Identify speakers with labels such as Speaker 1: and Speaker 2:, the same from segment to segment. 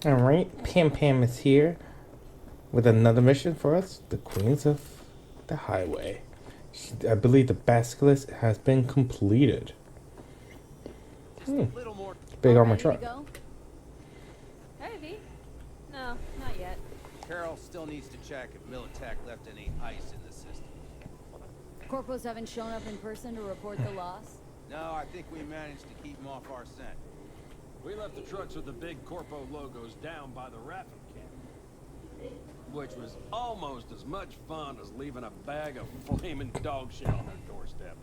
Speaker 1: Alright, Pam Pam is here with another mission for us, the Queens of the Highway. I believe the basilisk has been completed. Big armor truck.
Speaker 2: Hey, V. No, not yet.
Speaker 3: Carol still needs to check if Militech left any ice in the system.
Speaker 4: Corpos haven't shown up in person to report the loss?
Speaker 3: No, I think we managed to keep them off our scent.
Speaker 5: We left the trucks with the big Corpo logos down by the Raffin camp, which was almost as much fun as leaving a bag of flaming dog shit on their doorstep.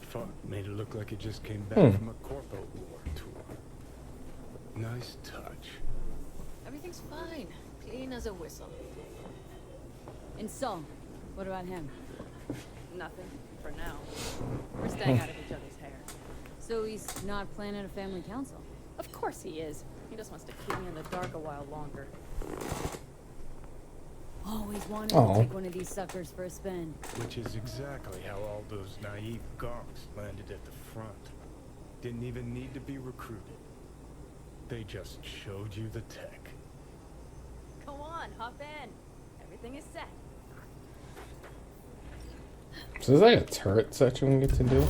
Speaker 6: Fuck, made it look like it just came back from a Corpo war tour. Nice touch.
Speaker 2: Everything's fine. Clean as a whistle.
Speaker 4: And so, what about him?
Speaker 2: Nothing, for now. We're staying out of each other's hair.
Speaker 4: So he's not planning a family council?
Speaker 2: Of course he is. He just wants to keep me in the dark a while longer.
Speaker 4: Always wanted to take one of these suckers for a spin.
Speaker 6: Which is exactly how all those naive gonks landed at the front. Didn't even need to be recruited. They just showed you the tech.
Speaker 2: Go on, hop in. Everything is set.
Speaker 1: So there's like a turret section we get to do.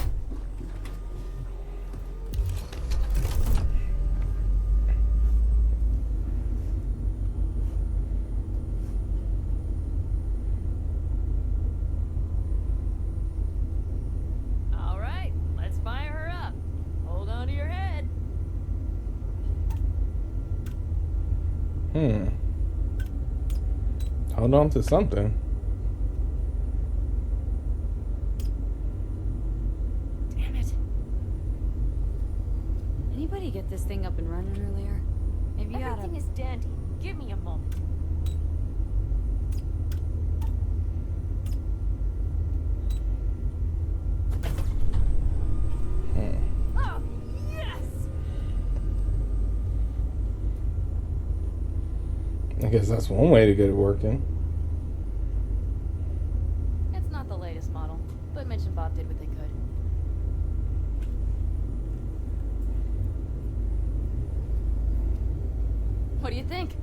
Speaker 2: All right, let's fire her up. Hold on to your head.
Speaker 1: Hold on to something.
Speaker 2: Damn it.
Speaker 4: Anybody get this thing up and running earlier? Maybe you
Speaker 2: Everything is dandy. Give me a moment. Oh, yes!
Speaker 1: I guess that's one way to get it working.
Speaker 2: It's not the latest model, but Mitch and Bob did what they could. What do you think?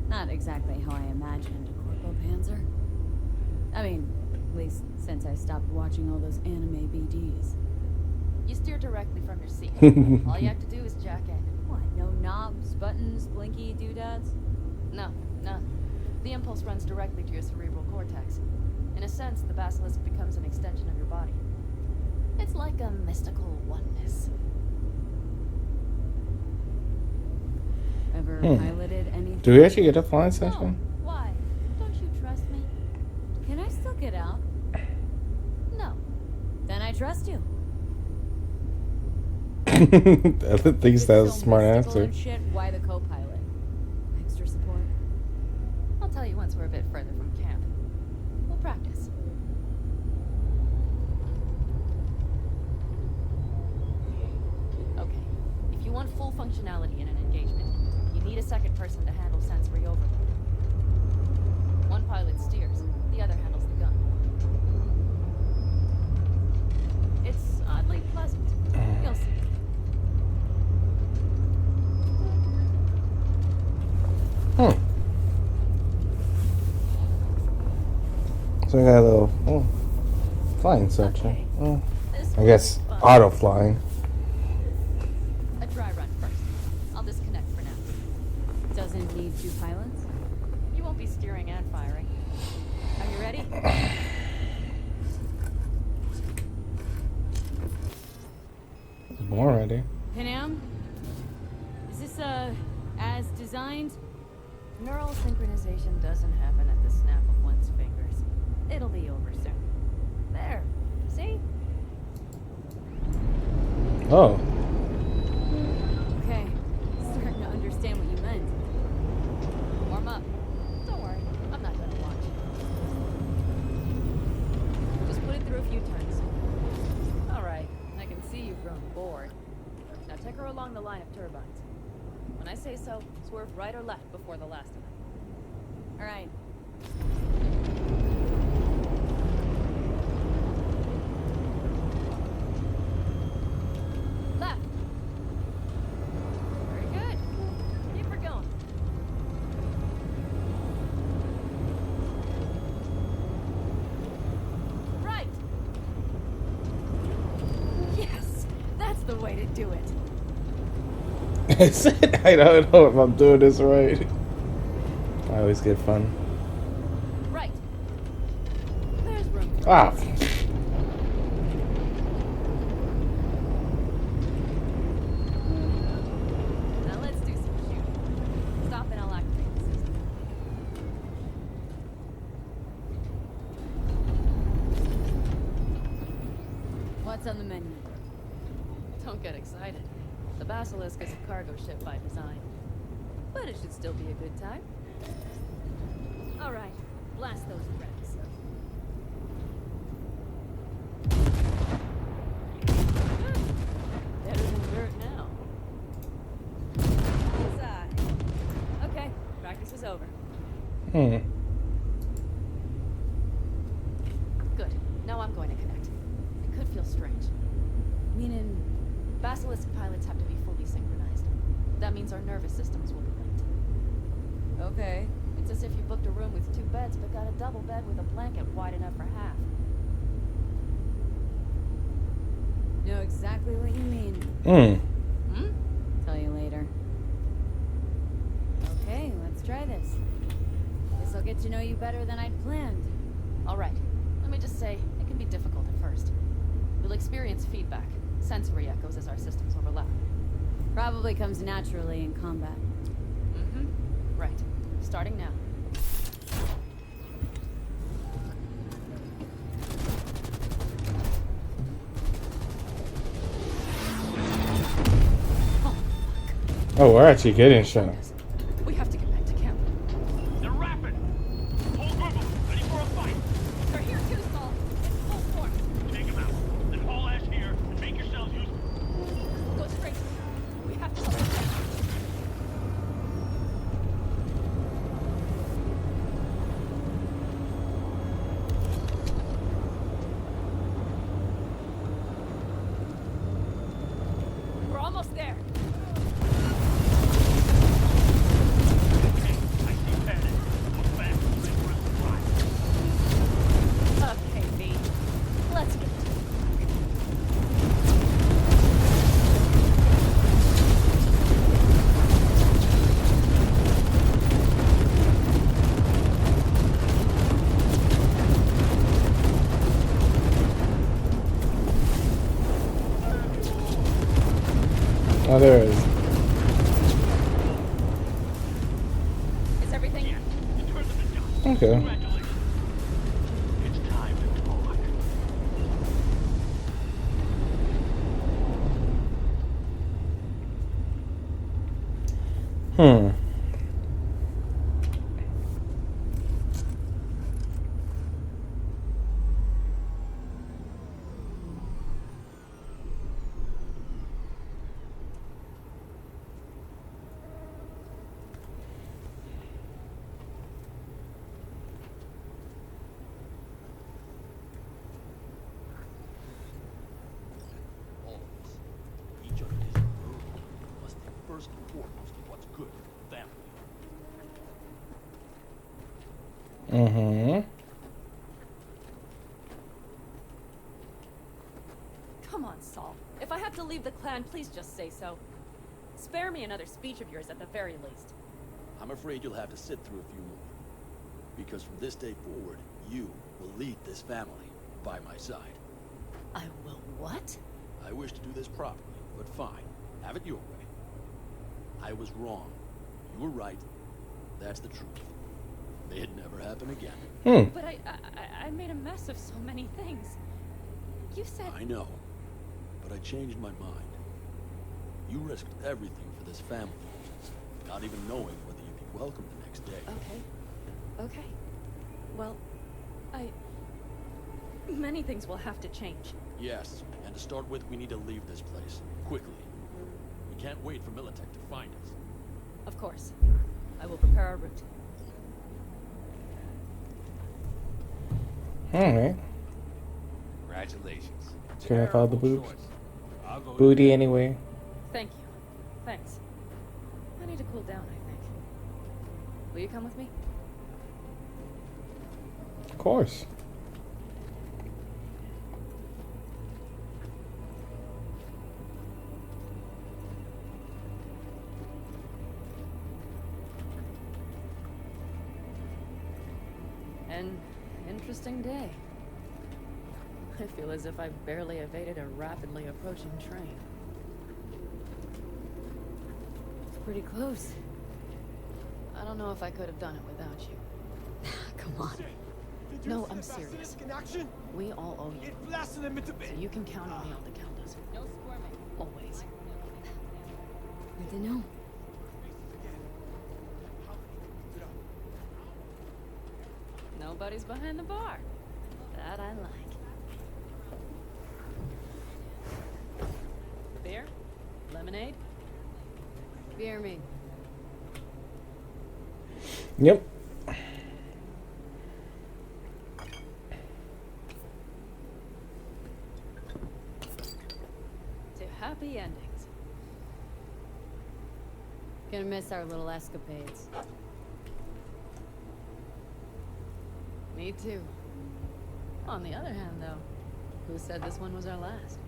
Speaker 4: Not exactly how I imagined a Corpo Panzer. I mean, at least since I stopped watching all those anime BDs.
Speaker 2: You steer directly from your seat. All you have to do is jack in.
Speaker 4: What, no knobs, buttons, blinky doodads?
Speaker 2: No, none. The impulse runs directly to your cerebral cortex. In a sense, the basilisk becomes an extension of your body. It's like a mystical oneness.
Speaker 4: Ever piloted anything?
Speaker 1: Do we actually get a flying section?
Speaker 2: No. Why? Don't you trust me?
Speaker 4: Can I still get out?
Speaker 2: No.
Speaker 4: Then I trust you.
Speaker 1: I didn't think that was a smart
Speaker 4: mystical
Speaker 1: answer.
Speaker 4: and shit, why the co-pilot? Extra support?
Speaker 2: I'll tell you once we're a bit further from camp. We'll practice. Okay. If you want full functionality in an engagement, you need a second person to handle sensory overload. One pilot steers, the other handles the gun. It's oddly pleasant. You'll see.
Speaker 1: So I got a little flying section.
Speaker 2: Okay.
Speaker 1: Oh,
Speaker 2: This
Speaker 1: I guess
Speaker 2: one's fun.
Speaker 1: auto flying.
Speaker 2: A dry run first. I'll disconnect for now.
Speaker 4: Doesn't need two pilots?
Speaker 2: You won't be steering and firing. Are you ready?
Speaker 1: More ready.
Speaker 4: Panam? Is this, as designed?
Speaker 2: Neural synchronization doesn't happen at the snap of one's fingers. It'll be over soon. There. See?
Speaker 1: Oh.
Speaker 4: Okay. Starting to understand what you meant.
Speaker 2: Warm up. Don't worry. I'm not gonna watch. Just put it through a few turns. Alright. I can see you've grown bored. Now take her along the line of turbines. When I say so, swerve right or left before the last of them.
Speaker 4: All right.
Speaker 2: do it.
Speaker 1: I said I don't know if I'm doing this right. I always get fun.
Speaker 2: Right. There's room for
Speaker 1: Ah.
Speaker 2: Now let's do some shooting. Stop and I'll activate the system.
Speaker 4: What's on the menu?
Speaker 2: Don't get excited. The Basilisk is a cargo ship by design. But it should still be a good time. Alright, blast those wrecks. Better than dirt now. Inside. Okay, practice is over.
Speaker 1: Hmm.
Speaker 2: Good. Now I'm going to connect. It could feel strange.
Speaker 4: Meaning,
Speaker 2: Basilisk pilots have to be fully synchronized. That means our nervous systems will be linked.
Speaker 4: okay.
Speaker 2: It's as if you booked a room with 2 beds but got a double bed with a blanket wide enough for half.
Speaker 4: Know exactly what you mean.
Speaker 2: Hmm?
Speaker 4: Tell you later. Okay, let's try this. Guess I'll get to know you better than I'd planned.
Speaker 2: Alright. Let me just say, it can be difficult at first. You'll experience feedback, sensory echoes as our systems overlap.
Speaker 4: Probably comes naturally in combat.
Speaker 2: Mm-hmm. Right. Starting now.
Speaker 1: Oh, we're actually getting shot.
Speaker 2: We have to get back to camp.
Speaker 5: They're rapid. Whole group of them, ready for a fight.
Speaker 2: They're here too, Saul. In full force.
Speaker 5: Take them out. Then haul ass here and make yourselves useful.
Speaker 2: Go straight. We have to. We're almost there.
Speaker 5: I see Panam. Look back. Wait for us to fly.
Speaker 2: Okay, V. Let's get to it.
Speaker 1: Oh, there it is.
Speaker 2: Is everything?
Speaker 5: Yeah, you turn them to dust.
Speaker 1: Okay.
Speaker 5: Congratulations. It's time to talk.
Speaker 1: Hmm.
Speaker 5: All of us. Each of his group must think first and foremost of what's good for the family.
Speaker 1: Mm-hmm.
Speaker 2: Come on, Saul. If I have to leave the clan, please just say so. Spare me another speech of yours at the very least.
Speaker 7: I'm afraid you'll have to sit through a few more. Because from this day forward, you will lead this family by my side.
Speaker 2: I will what?
Speaker 7: I wish to do this properly, but fine. Have it your way. I was wrong. You were right. That's the truth. May it never happen again.
Speaker 1: Hmm.
Speaker 2: But I made a mess of so many things. You said...
Speaker 7: I know. But I changed my mind. You risked everything for this family. Not even knowing whether you'd be welcome the next day.
Speaker 2: Okay. Well, many things will have to change.
Speaker 7: Yes, and to start with, we need to leave this place. Quickly. We can't wait for Militech to find us.
Speaker 2: Of course. I will prepare our route.
Speaker 1: Alright.
Speaker 3: Congratulations.
Speaker 1: Can I follow the
Speaker 5: Terrible
Speaker 1: boobs?
Speaker 5: choice. I'll go
Speaker 1: Booty
Speaker 5: with
Speaker 1: anyway.
Speaker 2: Thank you. Thanks. I need to cool down, I think. Will you come with me?
Speaker 1: Of course.
Speaker 2: An interesting day. I feel as if I've barely evaded a rapidly approaching train.
Speaker 4: It's pretty close.
Speaker 2: I don't know if I could have done it without you.
Speaker 4: Come on.
Speaker 2: No, I'm serious. We all owe you. So you can count on me on the countess. No squirming. Always.
Speaker 4: Good to know.
Speaker 2: Nobody's behind the bar. That I like. Beer? Lemonade?
Speaker 4: Beer me.
Speaker 1: Yep.
Speaker 2: To happy endings.
Speaker 4: Gonna miss our little escapades.
Speaker 2: Me too. On the other hand, though, who said this one was our last?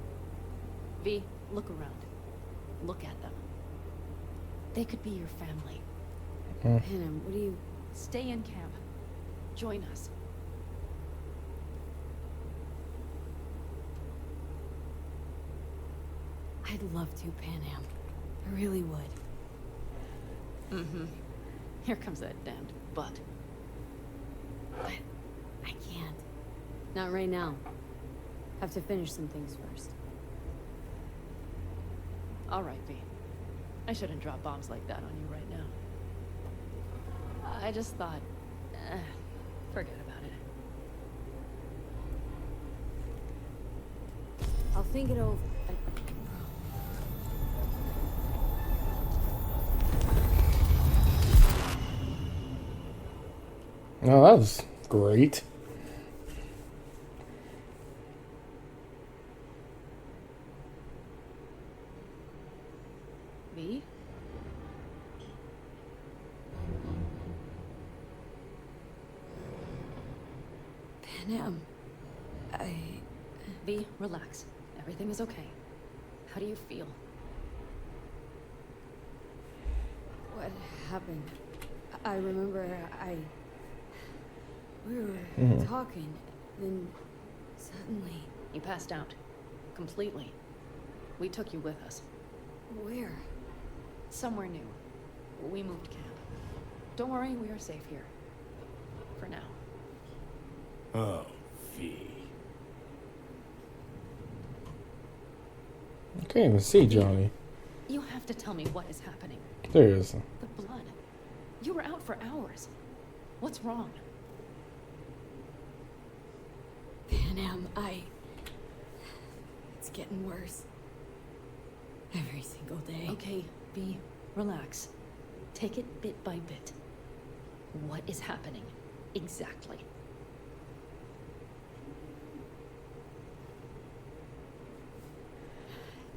Speaker 2: V, look around. Look at them. They could be your family.
Speaker 4: Panam, what do you...
Speaker 2: Stay in camp. Join us.
Speaker 4: I'd love to, Panam. I really would.
Speaker 2: Mm-hmm. Here comes that damned butt.
Speaker 4: But I can't. Not right now. Have to finish some things first.
Speaker 2: All right, V. I shouldn't drop bombs like that on you right now. I just thought, forget about it.
Speaker 4: I'll think it over.
Speaker 1: Oh, that was great.
Speaker 2: V?
Speaker 4: Panam,
Speaker 2: V, relax. Everything is okay. How do you feel?
Speaker 4: what happened? I remember we were talking, then suddenly...
Speaker 2: You passed out. Completely. We took you with us.
Speaker 4: Where?
Speaker 2: Somewhere new. We moved camp. Don't worry, we are safe here. For now.
Speaker 6: Oh, V.
Speaker 1: I can't even see Johnny.
Speaker 2: You have to tell me what is happening.
Speaker 1: There he is.
Speaker 2: The blood. You were out for hours. What's wrong?
Speaker 4: Panam, it's getting worse. Every single day.
Speaker 2: Okay, V, relax. Take it bit by bit. What is happening? Exactly.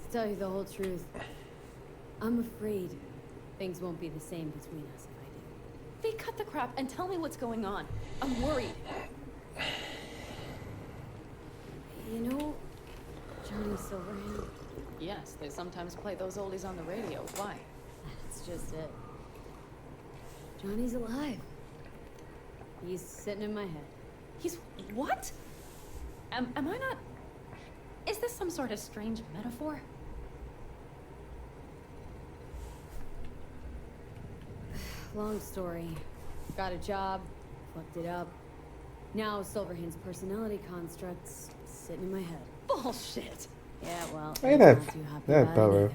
Speaker 4: To tell you the whole truth, I'm afraid things won't be the same between us if I do.
Speaker 2: V, cut the crap and tell me what's going on. I'm worried.
Speaker 4: You know, Johnny Silverhand?
Speaker 2: Yes, they sometimes play those oldies on the radio. Why?
Speaker 4: That's just it. Johnny's alive. He's sitting in my head.
Speaker 2: He's what? Am I not... Is this some sort of strange metaphor?
Speaker 4: Long story. Got a job, fucked it up. Now Silverhand's personality construct's sitting in my head.
Speaker 2: Bullshit.
Speaker 4: Yeah, well,
Speaker 1: Hey,
Speaker 4: I'm
Speaker 1: that-
Speaker 4: not too happy
Speaker 1: that
Speaker 4: about it
Speaker 1: fella.
Speaker 4: either.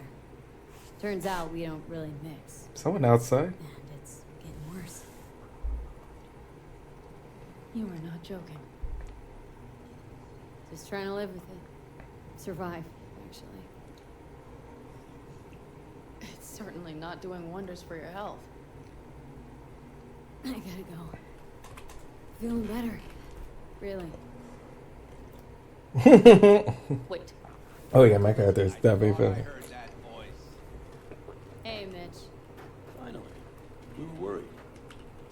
Speaker 4: Turns out we don't really mix,
Speaker 1: Someone outside.
Speaker 4: and it's getting worse.
Speaker 2: You are not joking.
Speaker 4: Just trying to live with it. Survive, actually.
Speaker 2: It's certainly not doing wonders for your health.
Speaker 4: I gotta go. Feeling better. Really.
Speaker 2: Wait.
Speaker 1: Oh yeah, my character's definitely
Speaker 3: I
Speaker 1: feeling.
Speaker 3: heard that voice.
Speaker 4: Hey, Mitch.
Speaker 7: Finally. We were worried.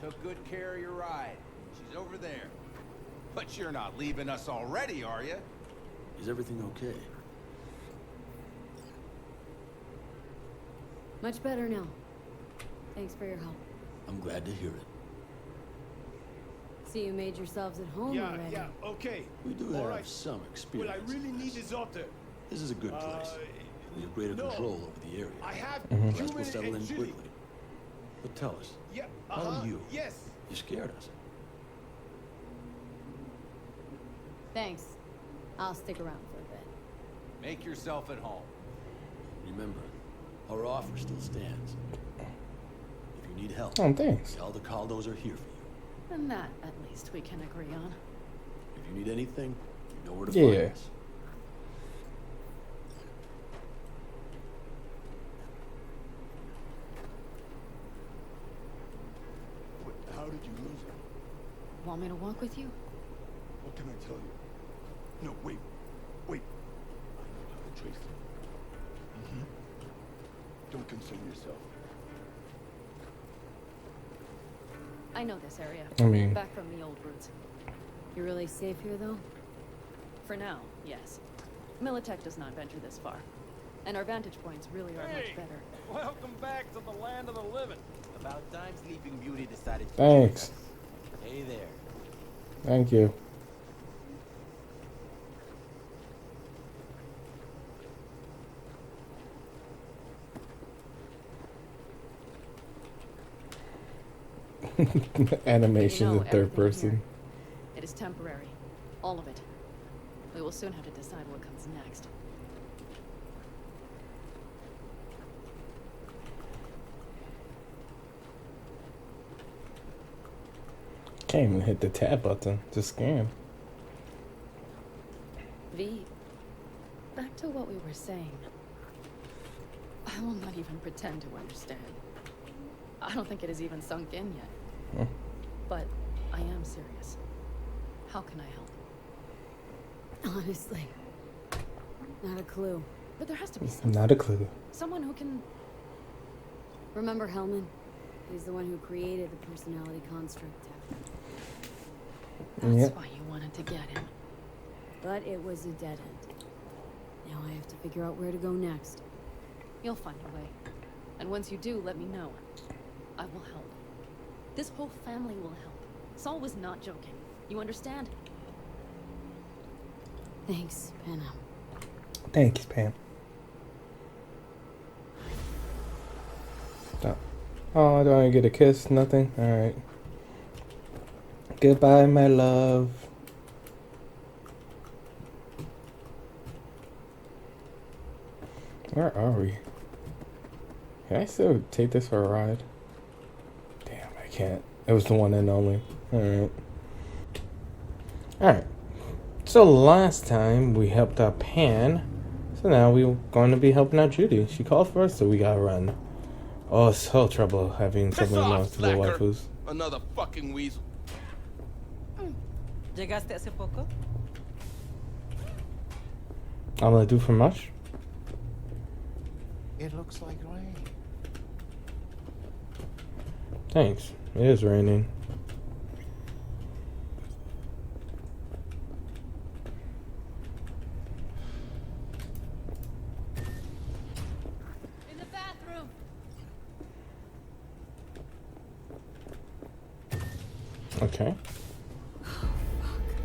Speaker 3: Took good care of your ride. She's over there. But you're not leaving us already, are you?
Speaker 7: Is everything okay?
Speaker 4: Much better now. Thanks for your help.
Speaker 7: I'm glad to hear it.
Speaker 4: See, you made yourselves at home already.
Speaker 6: okay.
Speaker 7: We do
Speaker 6: All
Speaker 7: have
Speaker 6: right.
Speaker 7: some
Speaker 6: Well,
Speaker 7: experience.
Speaker 6: I really
Speaker 7: in
Speaker 6: need
Speaker 7: this.
Speaker 6: his daughter.
Speaker 7: This is a good place. We have greater
Speaker 6: no.
Speaker 7: control over the area.
Speaker 6: I have
Speaker 7: The rest
Speaker 6: human
Speaker 7: will settle
Speaker 6: and
Speaker 7: in
Speaker 6: Judy.
Speaker 7: quickly. But tell us,
Speaker 6: Yeah,
Speaker 7: how are you?
Speaker 6: Yes.
Speaker 7: You scared us.
Speaker 4: Thanks. I'll stick around for a bit.
Speaker 3: Make yourself at home.
Speaker 7: Remember, our offer still stands. If you need help,
Speaker 1: Oh, thanks.
Speaker 7: the Aldecaldos are here for you.
Speaker 2: And that, at least, we can agree on.
Speaker 7: If you need anything, you know where to
Speaker 1: Yeah.
Speaker 7: find us.
Speaker 6: How did you lose her?
Speaker 2: Want me to walk with you?
Speaker 6: What can I tell you? No, wait. I know how to trace it. Don't concern yourself.
Speaker 2: I know this area.
Speaker 1: I mean-
Speaker 2: Back from the old roots.
Speaker 4: You're really safe here, though?
Speaker 2: For now, yes. Militech does not venture this far. And our vantage points really are much better.
Speaker 5: Welcome back to the land of the living.
Speaker 8: About time Sleeping Beauty decided to
Speaker 1: Thanks.
Speaker 8: Hey there.
Speaker 1: Thank you. Animation
Speaker 2: You know
Speaker 1: in third
Speaker 2: everything
Speaker 1: person.
Speaker 2: here. It is temporary. All of it. We will soon have to decide what comes next.
Speaker 1: Can't even hit the tab button to scan.
Speaker 2: V, back to what we were saying. I will not even pretend to understand. I don't think it has even sunk in yet.
Speaker 1: Huh.
Speaker 2: But I am serious. How can I help?
Speaker 4: Honestly. Not a clue.
Speaker 2: But there has to be someone.
Speaker 1: Not a clue.
Speaker 2: Someone who can...
Speaker 4: Remember Hellman? He's the one who created the personality construct.
Speaker 2: That's
Speaker 1: Yep.
Speaker 2: why you wanted to get him.
Speaker 4: But it was a dead end. Now I have to figure out where to go next.
Speaker 2: You'll find a way. And once you do, let me know. I will help. This whole family will help. Saul was not joking. You understand?
Speaker 4: Thanks, Panam.
Speaker 1: Thanks, Pam. Oh, do I get a kiss? Nothing? Alright. Goodbye, my love. Where are we? Can I still take this for a ride? Damn, I can't. It was the one and only. Alright. Alright. So last time we helped out Pan. So now we're going to be helping out Judy. She called for us, so we gotta run. Oh, it's so trouble having so many multiple waifus.
Speaker 3: Another fucking weasel.
Speaker 9: ¿Llegaste hace poco?
Speaker 1: I'm gonna do for much.
Speaker 8: It looks like rain.
Speaker 1: Thanks. It is raining.
Speaker 2: In the bathroom!
Speaker 1: Okay.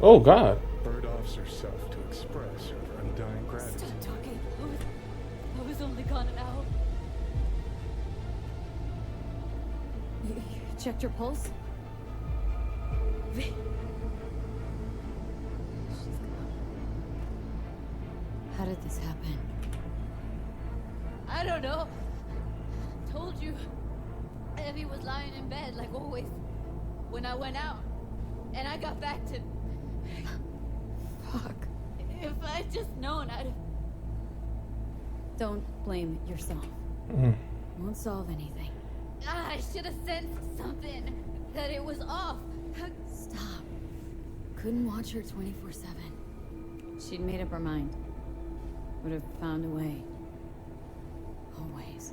Speaker 1: Oh God.
Speaker 6: Bird offs herself to express her undying gratitude.
Speaker 2: Stop talking. I was only gone an hour.
Speaker 4: You checked your pulse?
Speaker 2: V.
Speaker 4: How did this happen?
Speaker 2: I don't know. Told you. Evie was lying in bed like always. When I went out. And I got back to...
Speaker 4: Fuck.
Speaker 2: If I'd just known, I'd...
Speaker 4: Don't blame yourself.
Speaker 1: Mm.
Speaker 4: Won't solve anything.
Speaker 2: I should have sensed something. That it was off.
Speaker 4: Stop. Couldn't watch her 24/7. She'd made up her mind. Would have found a way. Always.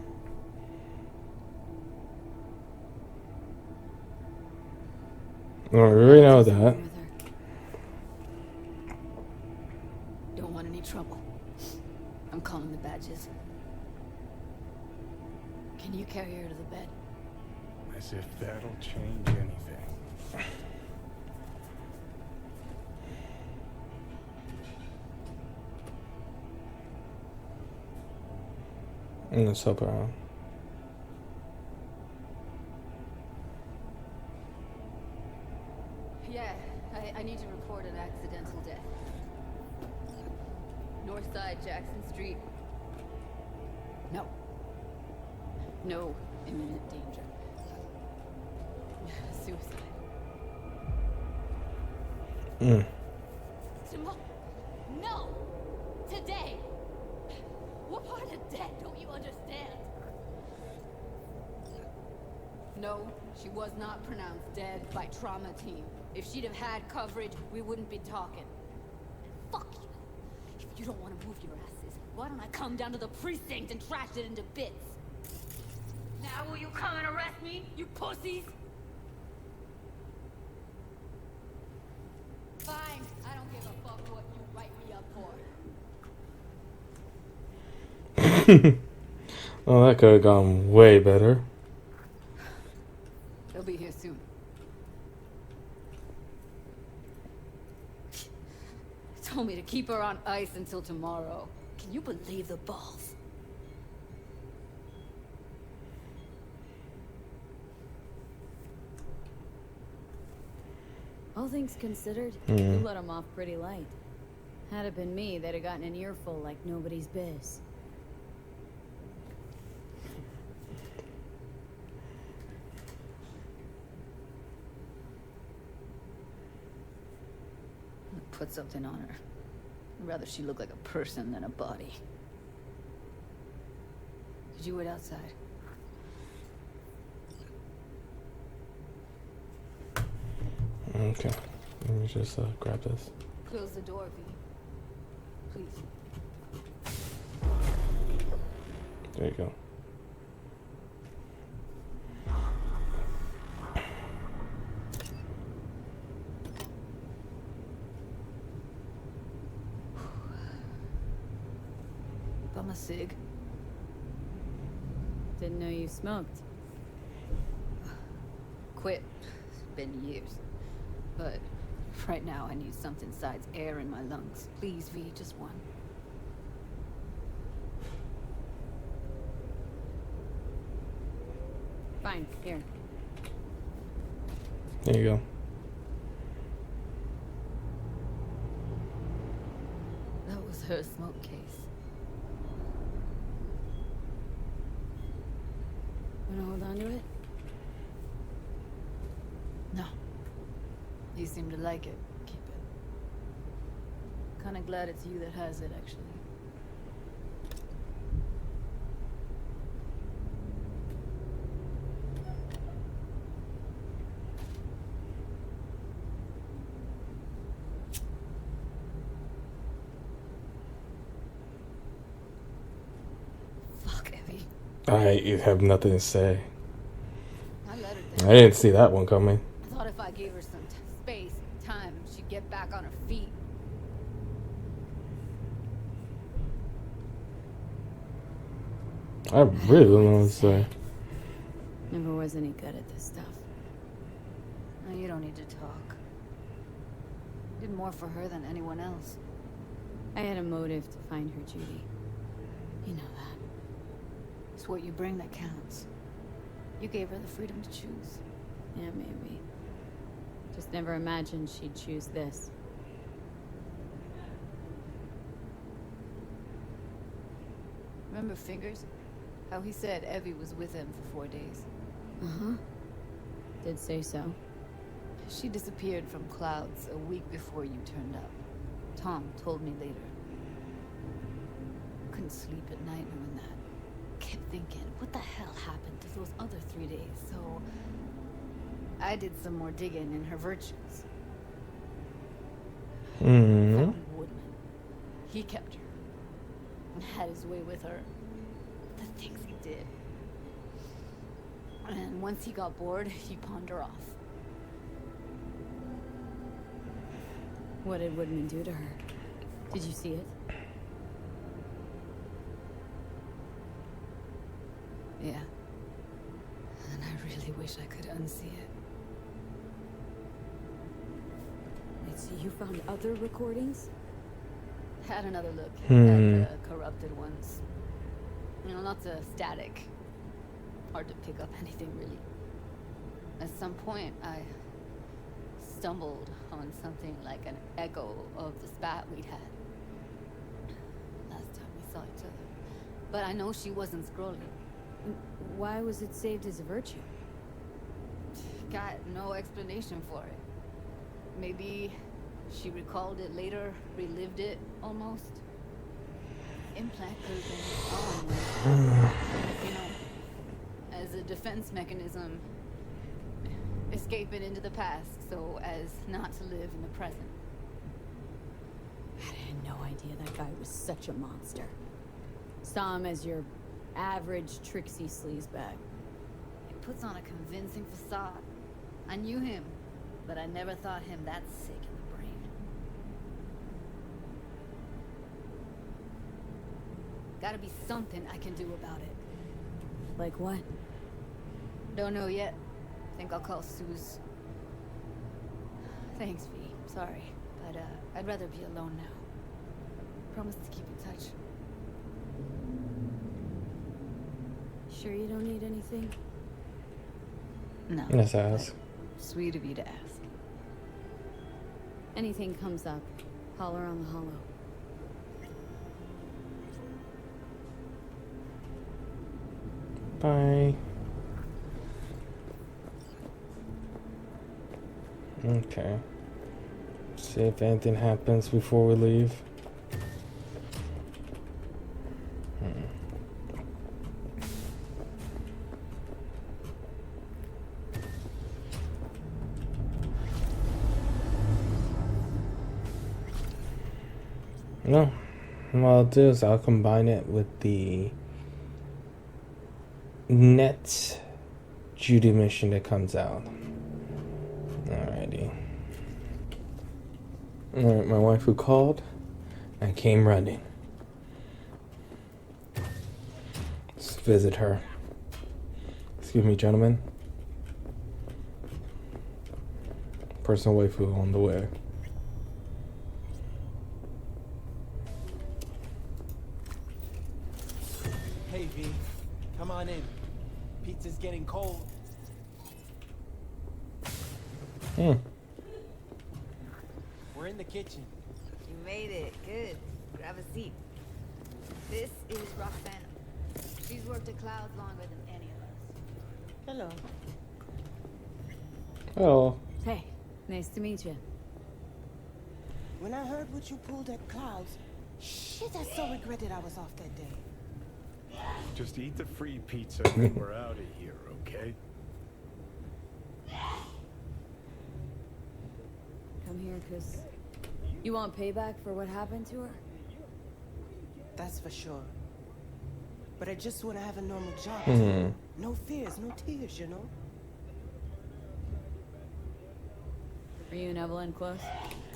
Speaker 1: Well, we already know that.
Speaker 4: With her.
Speaker 2: Don't want any trouble. I'm calling the badges. Can you carry her to the bed?
Speaker 6: As if that'll change anything.
Speaker 1: Let's help her out.
Speaker 2: Yeah, I need to report an accidental death. North side, Jackson Street. No. No imminent danger. Suicide.
Speaker 4: No! Today! What part of dead don't you understand?
Speaker 2: No, she was not pronounced dead by trauma team. If she'd have had coverage, we wouldn't be talking.
Speaker 4: Fuck you. If you don't want to move your asses, why don't I come down to the precinct and trash it into bits? Now will you come and arrest me, you pussies? Fine, I don't give a fuck what you write me up for.
Speaker 1: Oh, that could have gone way better.
Speaker 2: They'll be here soon. Told me to keep her on ice until tomorrow.
Speaker 4: Can you believe the balls? All things considered, you let him off pretty light. Had it been me, they'd have gotten an earful like nobody's biz.
Speaker 2: Put something on her. I'd rather she look like a person than a body. Did you wait outside?
Speaker 1: Okay. Let me just grab this.
Speaker 2: Close the door, V. Please.
Speaker 1: There you go.
Speaker 2: Bum a cig.
Speaker 4: Didn't know you smoked.
Speaker 2: Quit. It's been years. But right now I need something besides air in my lungs. Please, V, just one.
Speaker 4: Fine, here.
Speaker 1: There you go.
Speaker 2: That was her smoke case.
Speaker 4: Wanna hold on to it?
Speaker 2: No. You seem to like it. Keep it. Kinda glad it's you that has it, actually. Fuck, Evie.
Speaker 1: I have nothing to say.
Speaker 2: I let her
Speaker 1: I
Speaker 2: down.
Speaker 1: didn't see that one coming.
Speaker 2: I thought if I gave her some space and time, she'd get back on her feet.
Speaker 1: I really don't know what to say.
Speaker 4: Never was any good at this stuff.
Speaker 2: No, you don't need to talk. You did more for her than anyone else.
Speaker 4: I had a motive to find her, Judy. You know that.
Speaker 2: It's what you bring that counts. You gave her the freedom to choose.
Speaker 4: Yeah, maybe. Just never imagined she'd choose this.
Speaker 2: Remember Fingers? How he said Evie was with him for 4 days.
Speaker 4: Uh-huh. Did say so.
Speaker 2: She disappeared from Clouds a week before you turned up. Tom told me later. Couldn't sleep at night knowing that. Kept thinking, what the hell happened to those other 3 days? So I did some more digging in her virtues. Found Woodman. He kept her. And had his way with her. The things he did. And once he got bored, he pawned her off.
Speaker 4: What did Woodman do to her? Did you see it?
Speaker 2: Yeah. And I really wish I could unsee it.
Speaker 4: Wait, so you found other recordings?
Speaker 2: Had another look at the corrupted ones. You know, lots of static. Hard to pick up anything, really. At some point, I stumbled on something like an echo of the spat we'd had. Last time we saw each other. But I know she wasn't scrolling.
Speaker 9: Why was it saved as a virtue?
Speaker 2: Got no explanation for it. Maybe she recalled it later, relived it, almost. Implant could have been on, you know, as a defense mechanism, escape it into the past so as not to live in the present.
Speaker 9: I had no idea that guy was such a monster. Saw him as your average tricksy sleazebag.
Speaker 2: He puts on a convincing facade. I knew him, but I never thought him that sick in the brain. Gotta be something I can do about it.
Speaker 9: Like what?
Speaker 2: Don't know yet. Think I'll call Suze. Thanks, V. Sorry, but I'd rather be alone now. Promise to keep in touch.
Speaker 9: Sure you don't need anything?
Speaker 2: No.
Speaker 1: Let's ask.
Speaker 2: Sweet of you to ask.
Speaker 9: Anything comes up, holler on the hollow.
Speaker 1: Bye. Okay. See if anything happens before we leave. No. What I'll do is I'll combine it with the next Judy mission that comes out. Alrighty. Alright, my wife who called, I came running. Let's visit her. Excuse me, gentlemen. Personal waifu on the way.
Speaker 8: Hey, V. Come on in. Pizza's getting cold. We're in the kitchen.
Speaker 4: You made it. Good. Grab a seat. This is Roxanne. She's worked at Clouds longer than any of us.
Speaker 9: Hello.
Speaker 1: Oh.
Speaker 9: Hey, nice to meet you.
Speaker 10: When I heard what you pulled at Clouds, shit, I so regretted I was off that day.
Speaker 6: Just eat the free pizza and we're out of here, okay?
Speaker 9: Come here, cause you want payback for what happened to her?
Speaker 10: That's for sure. But I just want to have a normal job. Too. No fears, no tears, you know?
Speaker 9: Are you and Evelyn close?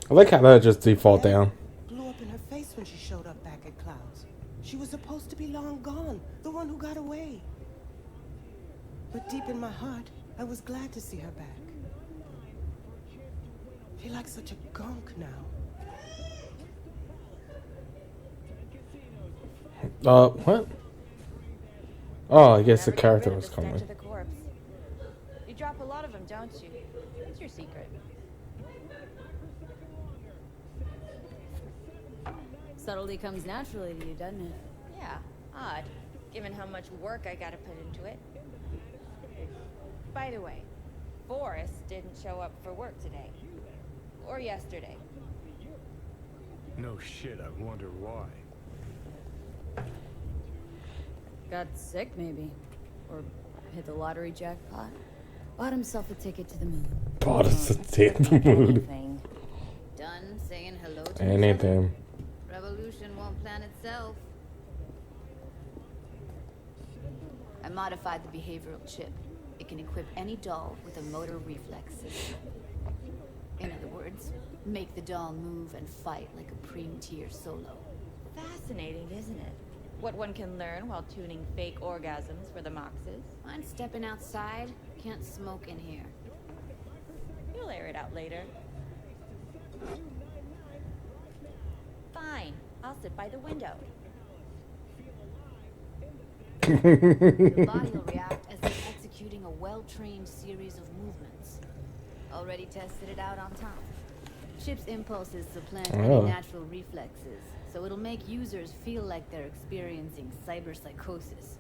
Speaker 1: I like how that just default down.
Speaker 10: Blew up in her face when she showed up back at Clouds. She was supposed to be long gone, the one who got away. But deep in my heart, I was glad to see her back. Feel like such a gunk now.
Speaker 1: What? Oh, I guess the character was coming.
Speaker 11: The corpse. You drop a lot of them, don't you? What's your secret?
Speaker 9: Subtlety comes naturally to you, doesn't it?
Speaker 11: Yeah, odd, given how much work I gotta put into it. By the way, Forrest didn't show up for work today. Or yesterday.
Speaker 6: No shit, I wonder why.
Speaker 9: Got sick, maybe. Or hit the lottery jackpot. Bought himself a ticket to the moon.
Speaker 1: Bought us a ticket to the moon.
Speaker 2: Done saying hello to
Speaker 1: Anything.
Speaker 2: Revolution won't plan itself. I modified the behavioral chip. It can equip any doll with a motor reflex system. In other words, make the doll move and fight like a preem-tier solo.
Speaker 11: Fascinating, isn't it? What one can learn while tuning fake orgasms for the Moxes.
Speaker 2: Mind stepping outside? Can't smoke in here.
Speaker 11: You'll air it out later. Fine. I'll sit by the window.
Speaker 4: The body will react as if executing a well-trained series of movements. Already tested it out on Tom. Chip's impulses supplant any natural reflexes, so it'll make users feel like they're experiencing cyberpsychosis.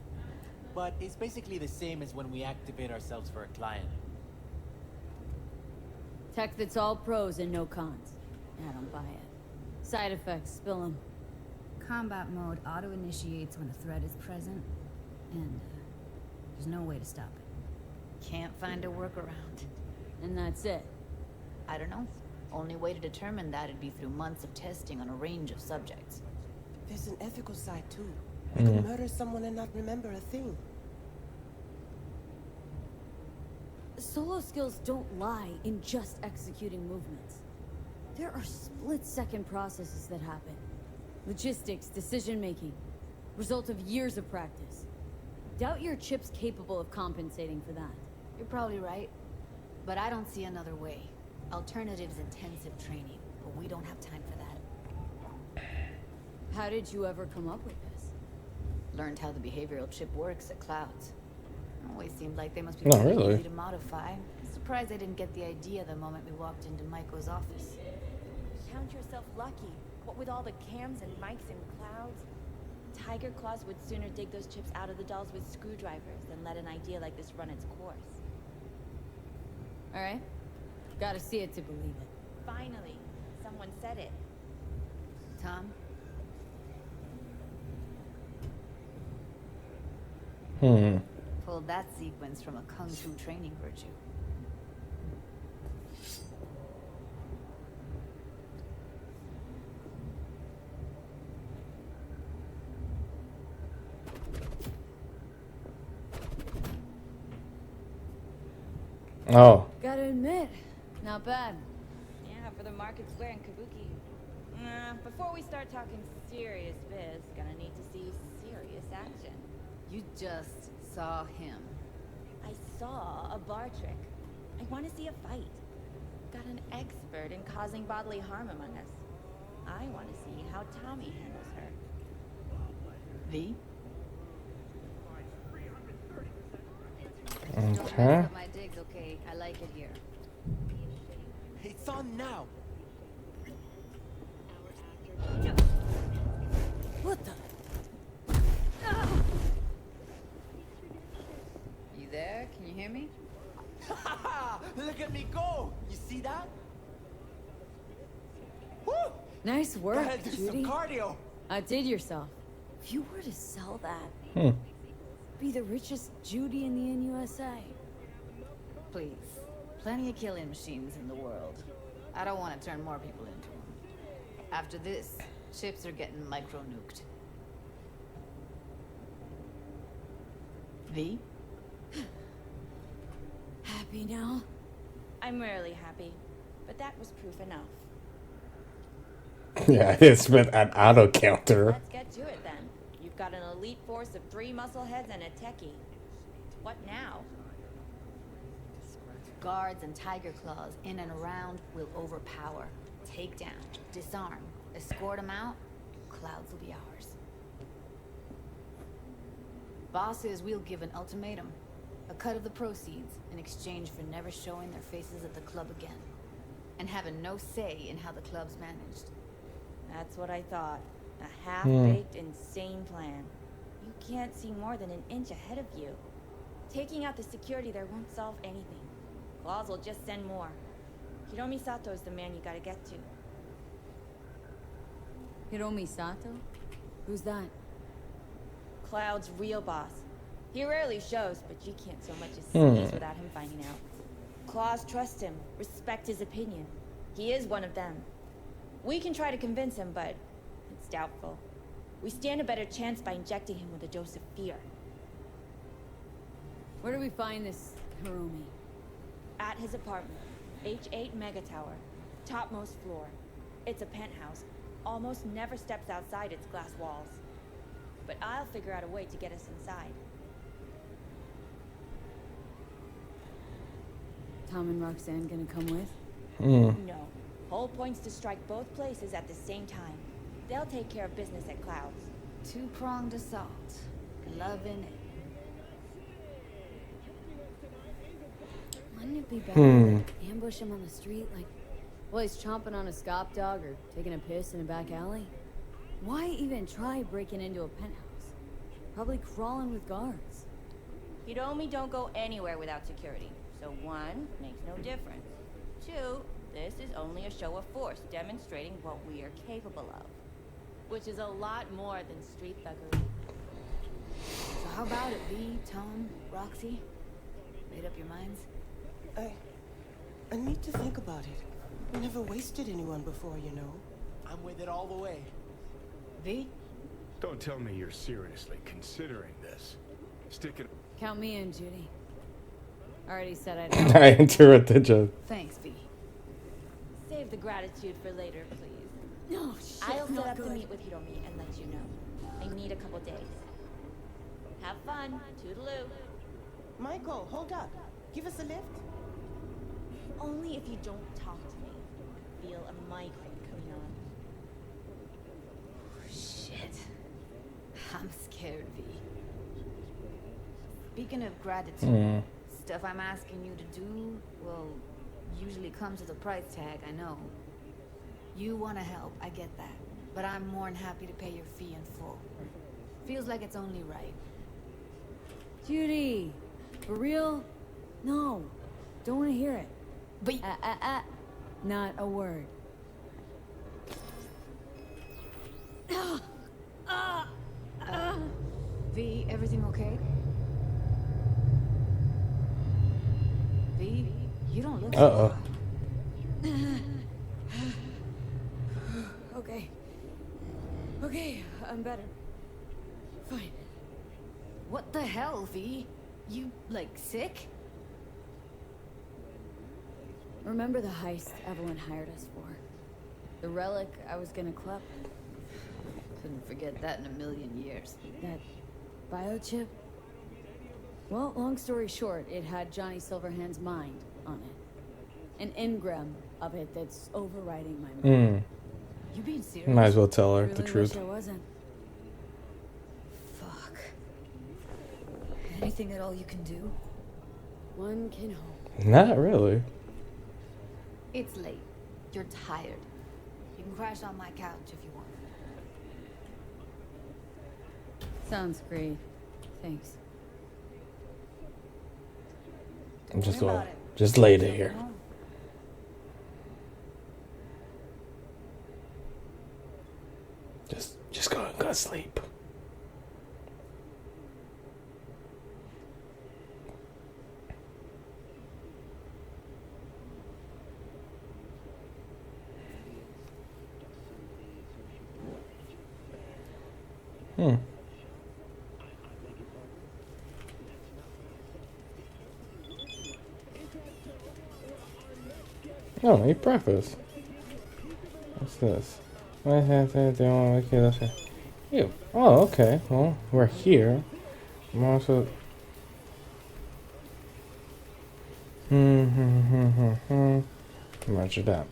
Speaker 8: But it's basically the same as when we activate ourselves for a client.
Speaker 9: Tech that's all pros and no cons. I don't buy it. Side effects, spill them.
Speaker 4: Combat mode auto-initiates when a threat is present, and there's no way to stop it. Can't find a workaround.
Speaker 9: And that's it.
Speaker 4: I don't know. Only way to determine that would be through months of testing on a range of subjects.
Speaker 10: There's an ethical side too. I could murder someone and not remember a thing.
Speaker 9: Solo skills don't lie in just executing movements. There are split-second processes that happen. Logistics, decision-making, result of years of practice. Doubt your chip's capable of compensating for that.
Speaker 4: You're probably right, but I don't see another way. Alternative's intensive training, but we don't have time for that.
Speaker 9: How did you ever come up with this?
Speaker 4: Learned how the behavioral chip works at Clouds. Always seemed like they must be
Speaker 1: Not
Speaker 4: pretty
Speaker 1: really.
Speaker 4: easy to modify. Surprised I didn't get the idea the moment we walked into Maiko's office.
Speaker 11: Count yourself lucky. What with all the cams and mics and clouds? Tiger Claws would sooner dig those chips out of the dolls with screwdrivers than let an idea like this run its course.
Speaker 9: All right. Gotta see it to believe it.
Speaker 11: Finally, someone said it.
Speaker 4: Tom? Pulled that sequence from a kung fu training virtue.
Speaker 1: Oh.
Speaker 9: Gotta admit, not bad.
Speaker 11: Yeah, for the market square in Kabuki. Before we start talking serious biz, gonna need to see serious action.
Speaker 4: You just saw him.
Speaker 11: I saw a bar trick. I want to see a fight. Got an expert in causing bodily harm among us. I want to see how Tommy handles her.
Speaker 4: V?
Speaker 1: Okay.
Speaker 4: Don't mess up my digs, okay? I like it here.
Speaker 8: It's on now.
Speaker 9: What the?
Speaker 4: You there? Can you hear me?
Speaker 8: Look at me go! You see that? Woo!
Speaker 9: Nice work,
Speaker 8: Gotta do
Speaker 9: Judy.
Speaker 8: some cardio.
Speaker 9: Outdid yourself. If you were to sell that, be the richest Judy in the NUSA.
Speaker 4: Please. Plenty of killing machines in the world. I don't want to turn more people into them. After this, chips are getting micro-nuked. V?
Speaker 9: Happy now?
Speaker 11: I'm rarely happy, but that was proof enough.
Speaker 1: Yeah, it's been an auto counter.
Speaker 11: Let's get to it then. You've got an elite force of 3 muscleheads and a techie. What now?
Speaker 4: Guards and Tiger Claws in and around will overpower, take down, disarm, escort them out. Clouds will be ours. Bosses, we'll give an ultimatum. A cut of the proceeds in exchange for never showing their faces at the club again. And having no say in how the club's managed.
Speaker 11: That's what I thought. A half-baked, insane plan. You can't see more than an inch ahead of you. Taking out the security there won't solve anything. Claws will just send more. Hiromi Sato's the man you gotta get to.
Speaker 9: Hiromi Sato? Who's that?
Speaker 11: Cloud's real boss. He rarely shows, but you can't so much as sneeze without him finding out. Claws trust him, respect his opinion. He is one of them. We can try to convince him, but it's doubtful. We stand a better chance by injecting him with a dose of fear.
Speaker 9: Where do we find this Hiromi?
Speaker 11: At his apartment, H8 Mega Tower, topmost floor. It's a penthouse. Almost never steps outside its glass walls. But I'll figure out a way to get us inside.
Speaker 9: Tom and Roxanne gonna come with?
Speaker 11: No. Whole point's to strike both places at the same time. They'll take care of business at Clouds.
Speaker 4: Two-pronged assault. Loving it.
Speaker 9: Wouldn't it be better to ambush him on the street, like while he's chomping on a scop dog or taking a piss in a back alley? Why even try breaking into a penthouse? Probably crawling with guards.
Speaker 11: Hiromi don't go anywhere without security. So 1, makes no difference. 2, this is only a show of force, demonstrating what we are capable of. Which is a lot more than street thuggery.
Speaker 4: So how about it, V, Tom, Roxy? Made up your minds?
Speaker 10: I need to think about it. We never wasted anyone before, you know.
Speaker 8: I'm with it all the way.
Speaker 4: V?
Speaker 6: Don't tell me you're seriously considering this. Stick it.
Speaker 9: Count me in, Judy. Already said I'd
Speaker 1: I interrupted you.
Speaker 4: Thanks, V.
Speaker 11: Save the gratitude for later, please.
Speaker 9: No, shit,
Speaker 11: I'll set
Speaker 9: not
Speaker 11: up
Speaker 9: good.
Speaker 11: to meet with Hiromi and let you know. I need a couple days. Have fun. Toodaloo.
Speaker 10: Michael, hold up. Give us a lift.
Speaker 11: Only if you don't talk to me. Feel a migraine coming on.
Speaker 4: Shit. I'm scared, V. Speaking of gratitude, stuff I'm asking you to do, well, usually comes with a price tag, I know. You want to help, I get that. But I'm more than happy to pay your fee in full. Feels like it's only right.
Speaker 9: Judy, for real? No, don't want to hear it.
Speaker 4: But
Speaker 9: not a word.
Speaker 4: V, everything okay? V, you don't look so
Speaker 9: Okay. Okay, I'm better. Fine.
Speaker 4: What the hell, V? You, like, sick?
Speaker 9: Remember the heist Evelyn hired us for? The relic I was gonna club?
Speaker 4: Couldn't forget that in a million years.
Speaker 9: That biochip? Well, long story short, it had Johnny Silverhand's mind on it. An engram of it that's overriding my mind.
Speaker 4: You being serious?
Speaker 1: Might as well tell her
Speaker 9: Really
Speaker 1: the truth.
Speaker 9: wish I wasn't.
Speaker 4: Fuck. Anything at all you can do?
Speaker 9: One can hope.
Speaker 1: Not really.
Speaker 4: It's late. You're tired. You can crash on my couch if you want.
Speaker 9: Sounds great. Thanks.
Speaker 4: Don't
Speaker 1: Just
Speaker 4: worry about it.
Speaker 1: just lay there
Speaker 4: You'll
Speaker 1: here.
Speaker 4: go home.
Speaker 1: Just go and go to sleep. Oh, eat breakfast. What's this? Ew. Oh, okay. Well, we're here. I'm also. Measure that.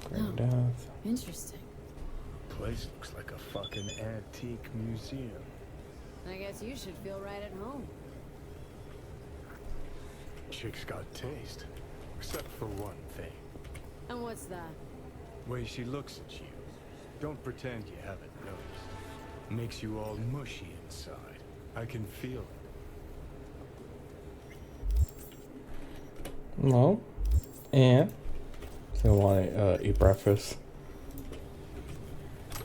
Speaker 1: Great death.
Speaker 9: Interesting.
Speaker 6: Place looks like a fucking antique museum.
Speaker 9: I guess you should feel right at home.
Speaker 6: Chick's got taste. Except for one thing.
Speaker 9: And what's that?
Speaker 6: Way she looks at you. Don't pretend you haven't noticed. Makes you all mushy inside. I can feel it.
Speaker 1: Well, and so I want to eat breakfast.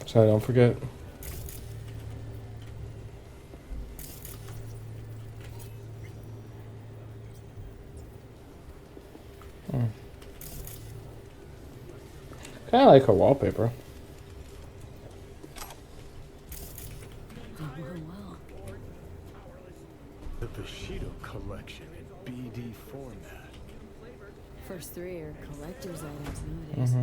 Speaker 1: So I don't forget. Kind of like her wallpaper.
Speaker 9: Well.
Speaker 6: The Bushido collection in BD format.
Speaker 9: First three are collector's items nowadays.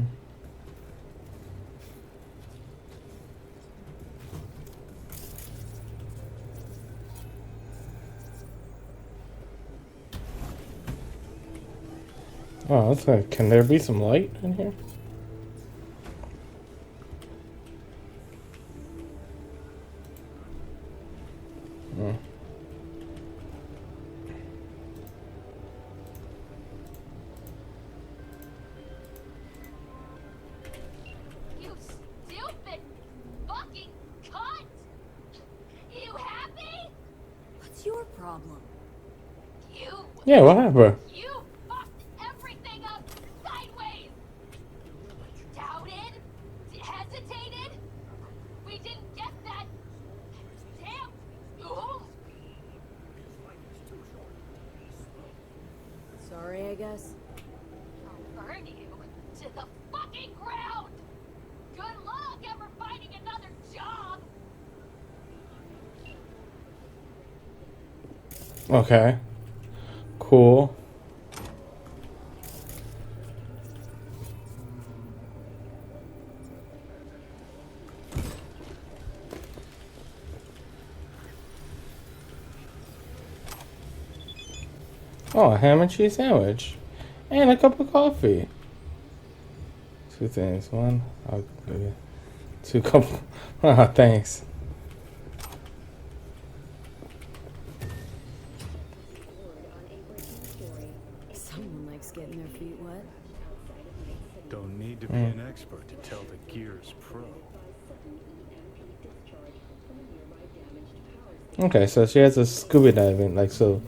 Speaker 1: Oh, that's like. Can there be some light in here? Yeah, what happened?
Speaker 12: You fucked everything up sideways. Doubted, hesitated. We didn't get that. Damn. Ooh.
Speaker 9: Sorry, I guess.
Speaker 12: I'll burn you to the fucking ground. Good luck ever finding another job.
Speaker 1: Okay. Cool. Oh, a ham and cheese sandwich. And a cup of coffee. Two things. One, I'll give you 2 cup. Oh, thanks.
Speaker 9: Someone likes getting their feet wet.
Speaker 6: Don't need to be an expert to tell the Gear's pro.
Speaker 1: Okay, so she has a scuba diving, like, so.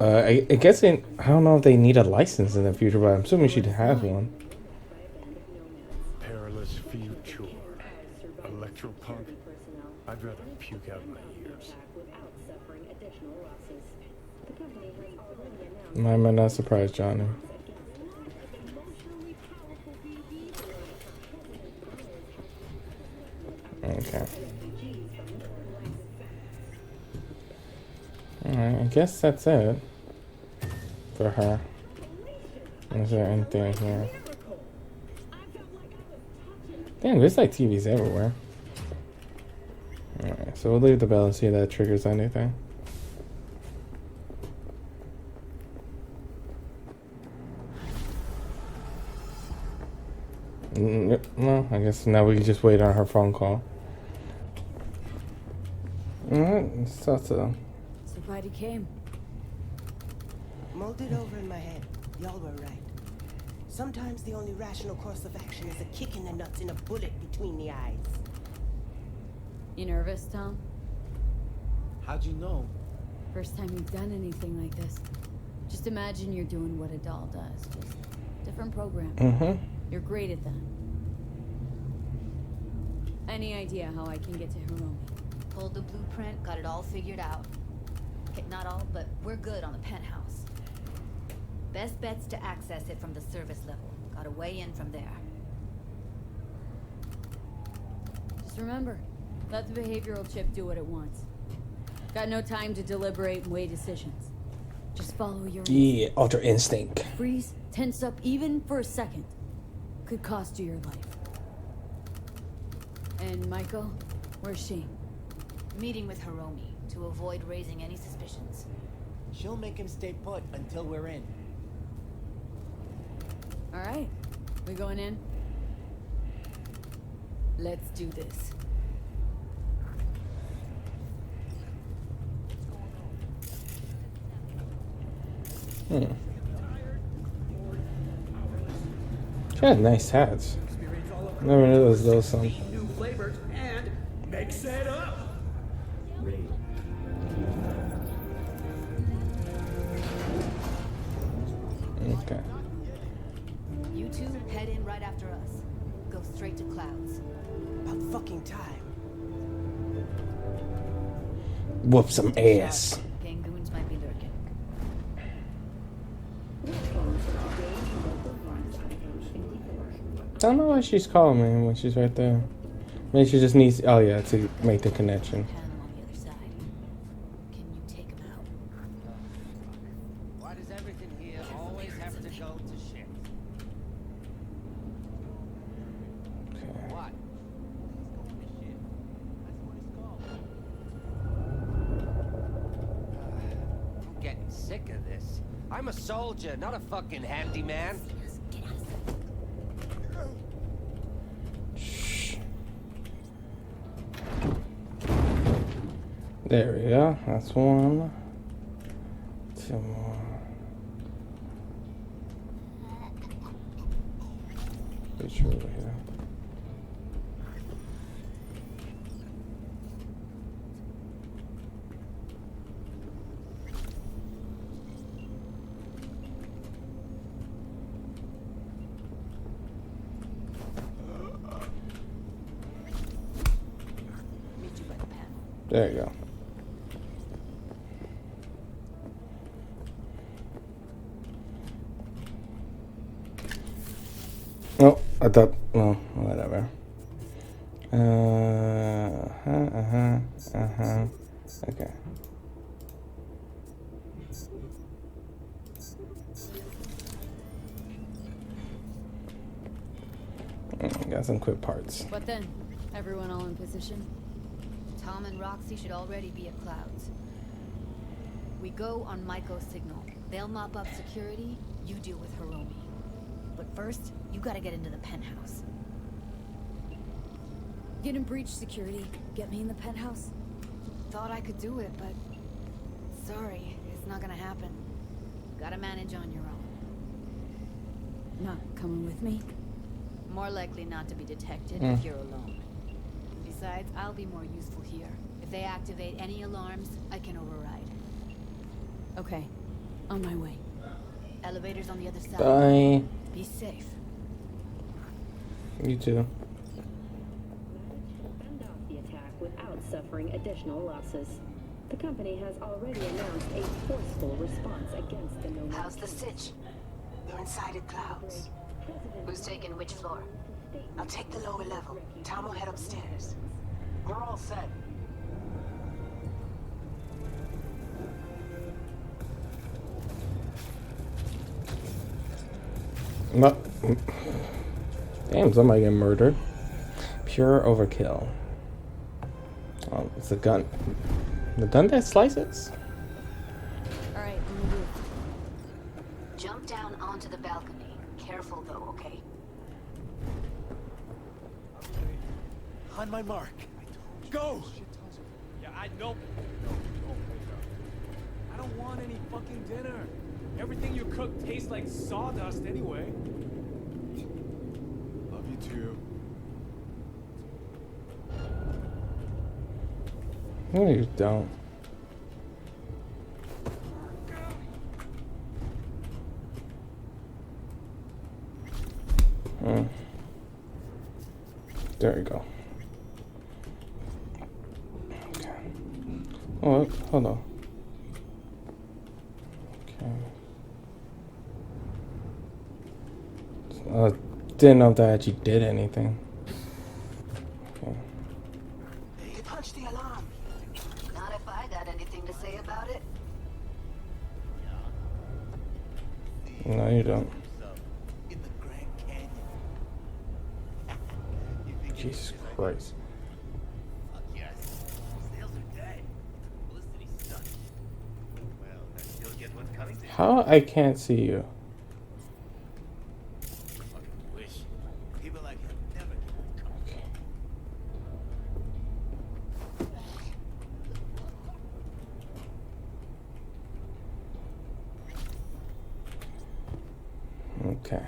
Speaker 1: I guess I don't know if they need a license in the future, but I'm assuming she'd have one.
Speaker 6: Perilous future. Electropunk. I'd rather puke out my ears.
Speaker 1: I might not surprise Johnny. Okay. Alright, I guess that's it for her. Is there anything here? Damn, there's like TVs everywhere. Alright, so we'll leave the bell and see if that triggers anything. Well, I guess now we can just wait on her phone call. Alright, so.
Speaker 9: Surprised he came.
Speaker 10: Mulled it over in my head. Y'all were right. Sometimes the only rational course of action is a kick in the nuts and a bullet between the eyes.
Speaker 9: You nervous, Tom?
Speaker 8: How'd you know?
Speaker 9: First time you've done anything like this. Just imagine you're doing what a doll does. Just different program.
Speaker 1: Mm-hmm.
Speaker 9: You're great at that. Any idea how I can get to Hiromi?
Speaker 4: Pulled the blueprint, got it all figured out. Okay, not all, but we're good on the penthouse. Best bet's to access it from the service level. Got a way in from there.
Speaker 9: Just remember, let the behavioral chip do what it wants. Got no time to deliberate and weigh decisions. Just follow your
Speaker 1: Yeah, Ultra Instinct.
Speaker 9: freeze, tense up even for a second. Could cost you your life. And Maiko, where's she?
Speaker 4: Meeting with Hiromi to avoid raising any suspicions.
Speaker 8: She'll make him stay put until we're in.
Speaker 9: All right, we going in? Let's do this.
Speaker 1: She had nice hats. Never knew it was those some.
Speaker 13: New flavors and mix it up.
Speaker 1: Okay.
Speaker 4: You two head in right after us. Go straight to Clouds.
Speaker 10: About fucking time.
Speaker 1: Whoop some ass.
Speaker 4: Gangoons might be lurking.
Speaker 1: I don't know why she's calling me when she's right there. Maybe she just needs, oh yeah, to make the connection.
Speaker 4: Panam on the other side. Can you take him out?
Speaker 14: Why does everything here always have to go to shit?
Speaker 1: Okay.
Speaker 14: What? I'm getting sick of this. I'm a soldier, not a fucking handyman.
Speaker 1: There we go. That's one. Two more. Reach over here. There you go. Oh, I thought, well, whatever. Okay. Got some quick parts.
Speaker 9: What then? Everyone all in position?
Speaker 4: Tom and Roxy should already be at Clouds. We go on Maiko's signal. They'll mop up security, you deal with Hiromi. But first, you gotta get into the penthouse.
Speaker 9: Get in breach security. Get me in the penthouse.
Speaker 4: Thought I could do it, but... sorry, it's not gonna happen. Gotta manage on your own.
Speaker 9: Not coming with me?
Speaker 4: More likely not to be detected
Speaker 1: Mm.
Speaker 4: if you're alone. Besides, I'll be more useful here. If they activate any alarms, I can override.
Speaker 9: Okay. On my way.
Speaker 4: Elevators on the other side.
Speaker 1: Bye.
Speaker 4: Be safe.
Speaker 1: You too.
Speaker 15: Fend off the attack without suffering additional losses. The company has already announced a forceful response against the nomad.
Speaker 10: How's the sitch? We're inside at Clouds.
Speaker 12: Who's taking which floor?
Speaker 10: I'll take the lower level. Tom will head upstairs. We're all set.
Speaker 1: No. Damn, somebody get murdered. Pure overkill. Oh, it's a gun. The gun that slices?
Speaker 9: Alright, on the roof.
Speaker 12: Jump down onto the balcony. Careful though, okay?
Speaker 8: On my mark. Go!
Speaker 13: Yeah, I know. I don't want any fucking dinner. Everything you cook tastes like sawdust anyway.
Speaker 8: Love you too.
Speaker 1: No, you don't. There you go. Okay. Oh, hold on. Okay. Didn't know if that actually did anything. Okay.
Speaker 10: You punched the alarm.
Speaker 12: Not if I got anything to say about it.
Speaker 1: No, you don't.
Speaker 8: In the Grand Canyon.
Speaker 1: Jesus Christ.
Speaker 16: Fuck yes. Snails are dead. Publicity sucks. Well, then you'll get what's coming to you.
Speaker 1: How I can't see you?
Speaker 16: Fucking wish. People like him never get
Speaker 1: Okay.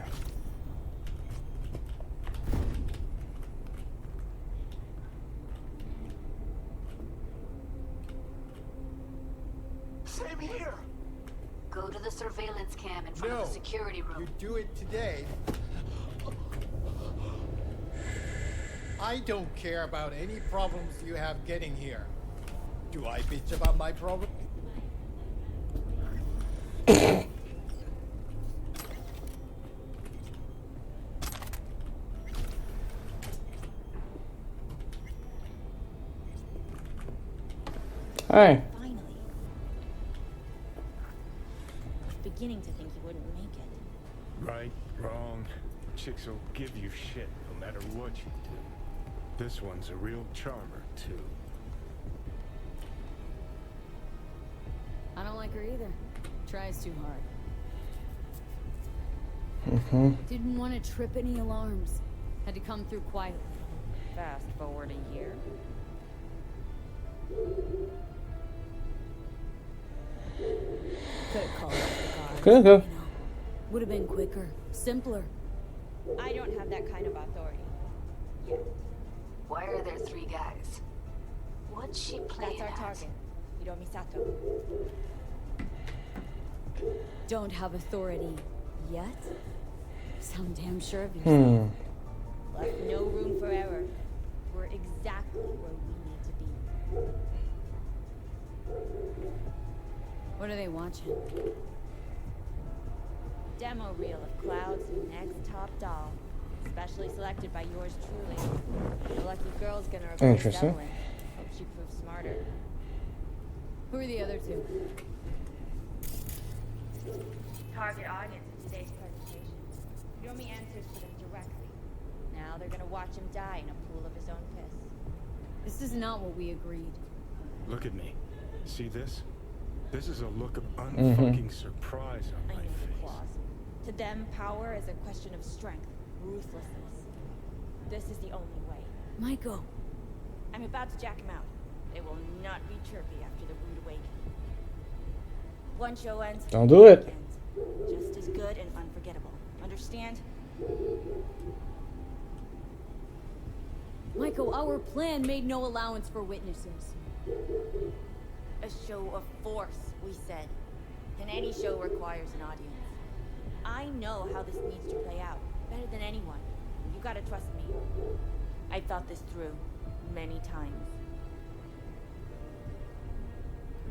Speaker 10: Same here.
Speaker 12: Go to the surveillance cam in front of the security room.
Speaker 17: You do it today. I don't care about any problems you have getting here. Do I bitch about my problem?
Speaker 1: Hi.
Speaker 11: Finally. Beginning to think you wouldn't make it.
Speaker 6: Right, wrong. Chicks will give you shit no matter what you do. This one's a real charmer, too.
Speaker 9: I don't like her either. Tries too hard. Didn't want to trip any alarms. Had to come through quietly.
Speaker 11: Fast forward a year.
Speaker 9: Could have called off the guards.
Speaker 1: Could have.
Speaker 9: Would have been quicker, simpler.
Speaker 11: I don't have that kind of authority.
Speaker 12: Why are there 3 guys? What's she playing
Speaker 11: That's our
Speaker 12: at?
Speaker 11: target. Hiromi Sato.
Speaker 9: Don't have authority yet? Sound damn sure of yourself.
Speaker 11: Left no room for error. We're exactly where we need to be.
Speaker 9: What are they watching?
Speaker 11: Demo reel of Cloud's next top doll. Specially selected by yours truly. The lucky girl's gonna replace
Speaker 1: Interesting.
Speaker 11: Evelyn. Hope she proves smarter.
Speaker 9: Who are the other two?
Speaker 11: Target audience in today's presentation. Yomi answers to them directly. Now they're gonna watch him die in a pool of his own piss.
Speaker 9: This is not what we agreed.
Speaker 6: Look at me. See this? This is a look of unfucking surprise on
Speaker 11: I
Speaker 6: my
Speaker 11: know the
Speaker 6: face.
Speaker 11: clause. To them, power is a question of strength, ruthlessness. This is the only way.
Speaker 9: Michael.
Speaker 11: I'm about to jack him out. They will not be chirpy after the rude awakening. One show ends.
Speaker 1: Don't do it.
Speaker 11: Ends. Just as good and unforgettable. Understand?
Speaker 9: Michael, our plan made no allowance for witnesses.
Speaker 11: A show of force, we said. And any show requires an audience. I know how this needs to play out, better than anyone. You gotta trust me. I've thought this through many times.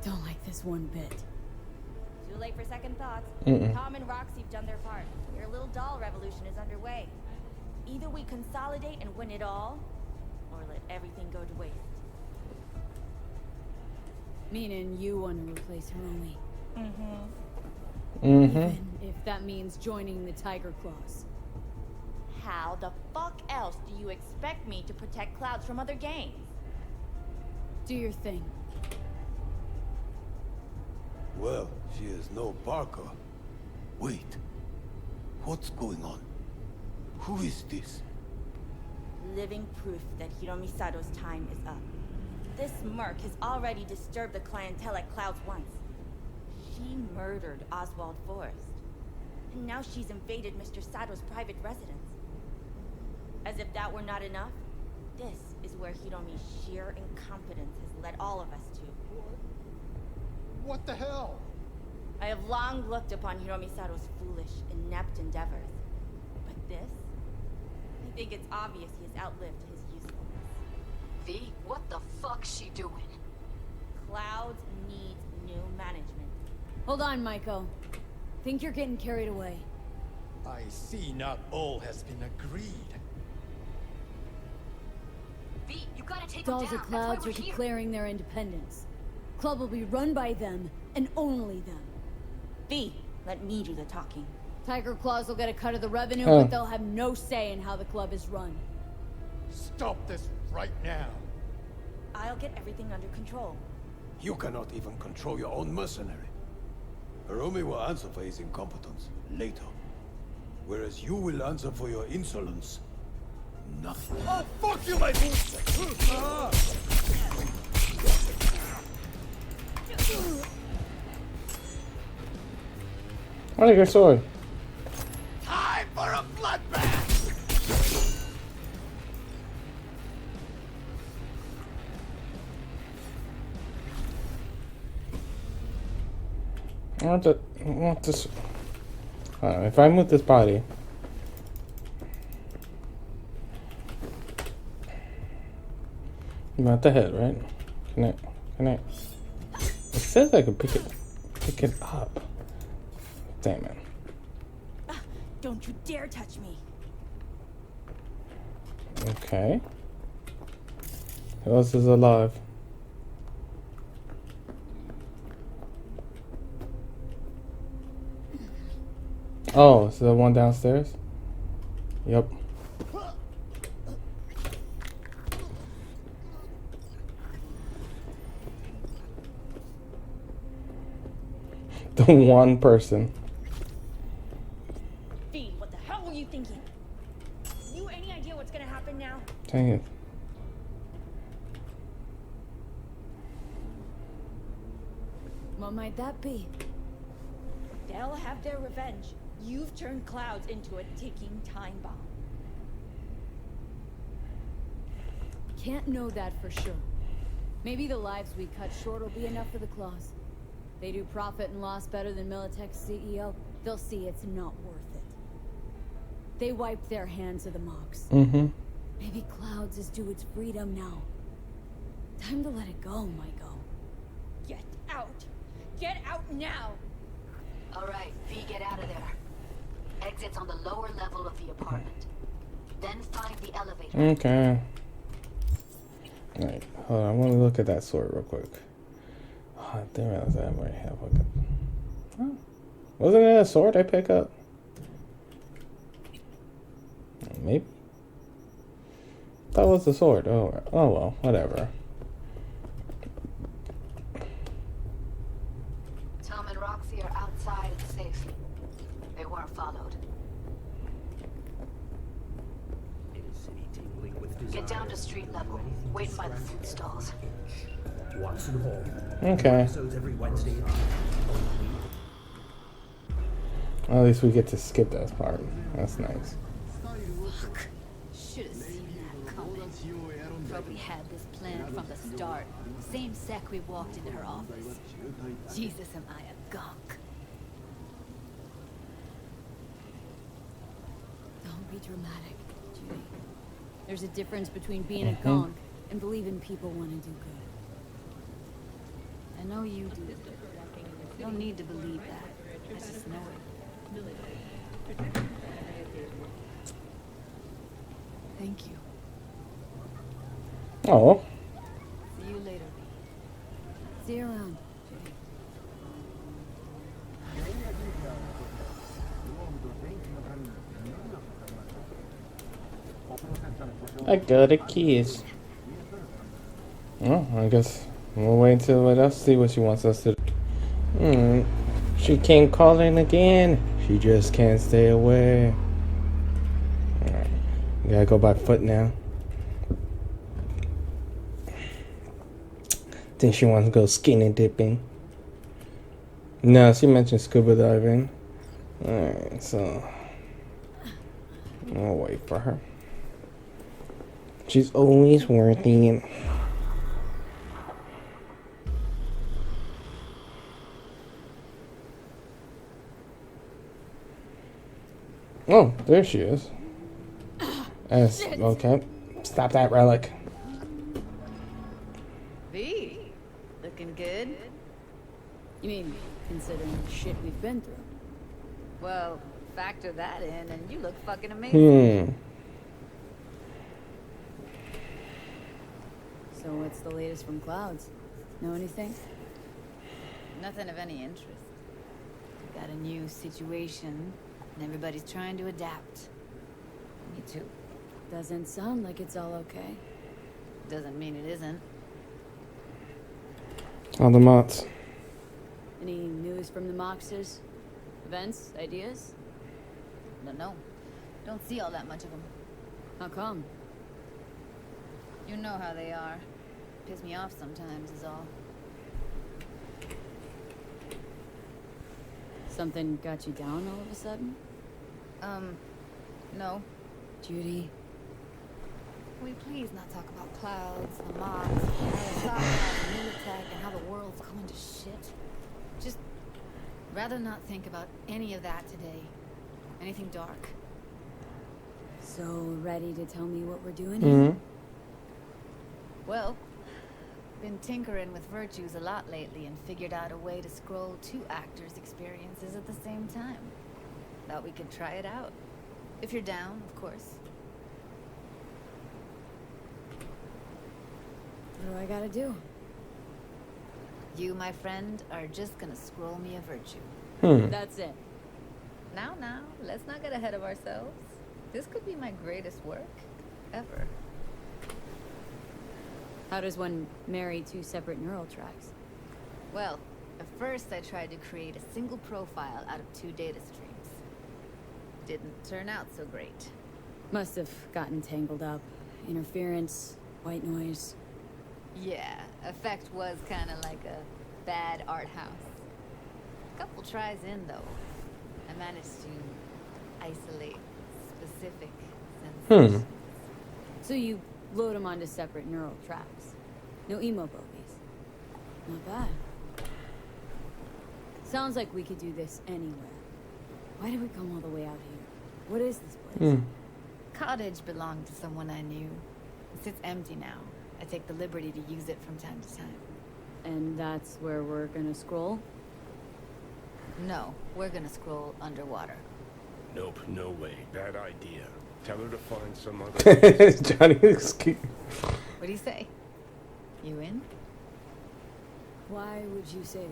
Speaker 9: Don't like this one bit.
Speaker 11: Too late for second thoughts.
Speaker 1: Mm-mm.
Speaker 11: Tom and Roxy have done their part. Your little doll revolution is underway. Either we consolidate and win it all, or let everything go to waste.
Speaker 9: Meaning you want to replace Hiromi.
Speaker 1: Mm-hmm.
Speaker 9: Even if that means joining the Tiger Claws.
Speaker 11: How the fuck else do you expect me to protect Clouds from other gangs?
Speaker 9: Do your thing.
Speaker 18: Well, she is no Parker. Wait. What's going on? Who is this?
Speaker 11: Living proof that Hiromi Sato's time is up. This merc has already disturbed the clientele at Clouds once. She murdered Oswald Forrest. And now she's invaded Mr. Sato's private residence. As if that were not enough, this is where Hiromi's sheer incompetence has led all of us to.
Speaker 17: What the hell?
Speaker 11: I have long looked upon Hiromi Sato's foolish, inept endeavors. But this? I think it's obvious he has outlived his usefulness.
Speaker 12: V, what the fuck's she doing?
Speaker 11: Clouds needs new management.
Speaker 9: Hold on, Michael. Think you're getting carried away.
Speaker 17: I see not all has been agreed.
Speaker 12: V, you gotta take them
Speaker 9: Dolls
Speaker 12: down.
Speaker 9: or Clouds are
Speaker 12: That's why we're here.
Speaker 9: declaring their independence. Club will be run by them, and only them.
Speaker 11: V, let me do the talking.
Speaker 9: Tiger Claws will get a cut of the revenue,
Speaker 1: Oh.
Speaker 9: but they'll have no say in how the club is run.
Speaker 17: Stop this right now.
Speaker 11: I'll get everything under control.
Speaker 18: You cannot even control your own mercenary. Hiromi will answer for his incompetence later. Whereas you will answer for your insolence. Nothing.
Speaker 17: Oh, fuck you, my
Speaker 1: I like your sword.
Speaker 17: Time for a bloodbath!
Speaker 1: I want this. If I move this body. You want the head, right? Can I? It says I can pick it up. Damn it.
Speaker 11: Don't you dare touch me.
Speaker 1: Okay. Who else is alive? Oh, is the one downstairs? Yep. The one person.
Speaker 11: V, what the hell were you thinking? You any idea what's gonna happen now?
Speaker 1: Dang it.
Speaker 9: What might that be?
Speaker 11: They'll have their revenge. You've turned Clouds into a ticking time bomb.
Speaker 9: Can't know that for sure. Maybe the lives we cut short will be enough for the Claws. They do profit and loss better than Militech's CEO. They'll see it's not worth it. They wiped their hands of the Mox.
Speaker 1: Mm-hmm.
Speaker 9: Maybe Clouds is due its freedom now. Time to let it go, Michael.
Speaker 11: Get out! Get out now!
Speaker 12: All right, V, get out of there. Exit's on the lower level of the apartment. Then find the elevator.
Speaker 1: Okay. Alright, hold on. I want to look at that sword real quick. Oh, I didn't realize I already have like a... Oh. Wasn't it a sword I pick up? Maybe. That was the sword. Oh well, whatever.
Speaker 12: Tom and Roxy are outside and safe. They weren't followed. Get down to street level. Wait by the food stalls.
Speaker 19: Watson Hall.
Speaker 1: Okay.
Speaker 19: Episodes every Wednesday.
Speaker 1: Well, at least we get to skip that part. That's nice.
Speaker 4: Fuck. Should have seen that coming. Probably had this planned from the start. Same sec we walked into her office. Jesus, am I a gunk. Don't be dramatic, Judy. There's a difference between being a gonk and believing people want to do good. I know you do. You don't need to believe that. I just know it. Thank you.
Speaker 1: Oh.
Speaker 4: See you later. See you around, Judy.
Speaker 1: I got a keys. Oh, I guess we'll wait until let us see what she wants us to do. She came calling again. She just can't stay away. Alright. Gotta go by foot now. Think she wants to go skinny dipping. No, she mentioned scuba diving. Alright, so I'll wait for her. She's always worthy. Oh, there she is. Okay. Stop that relic.
Speaker 4: V, looking good. You mean, considering the shit we've been through? Well, factor that in and you look fucking amazing. So what's the latest from Clouds? Know anything? Nothing of any interest. We've got a new situation, and everybody's trying to adapt. Me too. Doesn't sound like it's all okay. Doesn't mean it isn't.
Speaker 1: All the mods.
Speaker 4: Any news from the Moxers? Events? Ideas? No. Don't see all that much of them. How come? You know how they are. Piss me off sometimes is all. Something got you down all of a sudden? No. Judy? Can we please not talk about Clouds, the mobs, Arasaka, Militech, and how the world's going to shit? Just rather not think about any of that today. Anything dark. So, ready to tell me what we're doing here? Well, been tinkering with virtues a lot lately and figured out a way to scroll 2 actors' experiences at the same time. Thought we could try it out. If you're down, of course. What do I gotta do? You, my friend, are just gonna scroll me a virtue. That's it. Now, let's not get ahead of ourselves. This could be my greatest work ever. How does one marry 2 separate neural tracks? Well, at first I tried to create a single profile out of 2 data streams. Didn't turn out so great. Must have gotten tangled up. Interference, white noise. Yeah, effect was kind of like a bad art house. A couple tries in, though, I managed to isolate specific sensations. So you load them onto separate neural tracks. No emo bogies. Not bad. Sounds like we could do this anywhere. Why did we come all the way out here? What is this place? Cottage belonged to someone I knew. It sits empty now. I take the liberty to use it from time to time.
Speaker 9: And that's where we're gonna scroll?
Speaker 4: No, we're gonna scroll underwater.
Speaker 6: Nope, no way. Bad idea. Tell her to find some other...
Speaker 1: Johnny is cute.
Speaker 4: What do you say? You in?
Speaker 9: Why would you say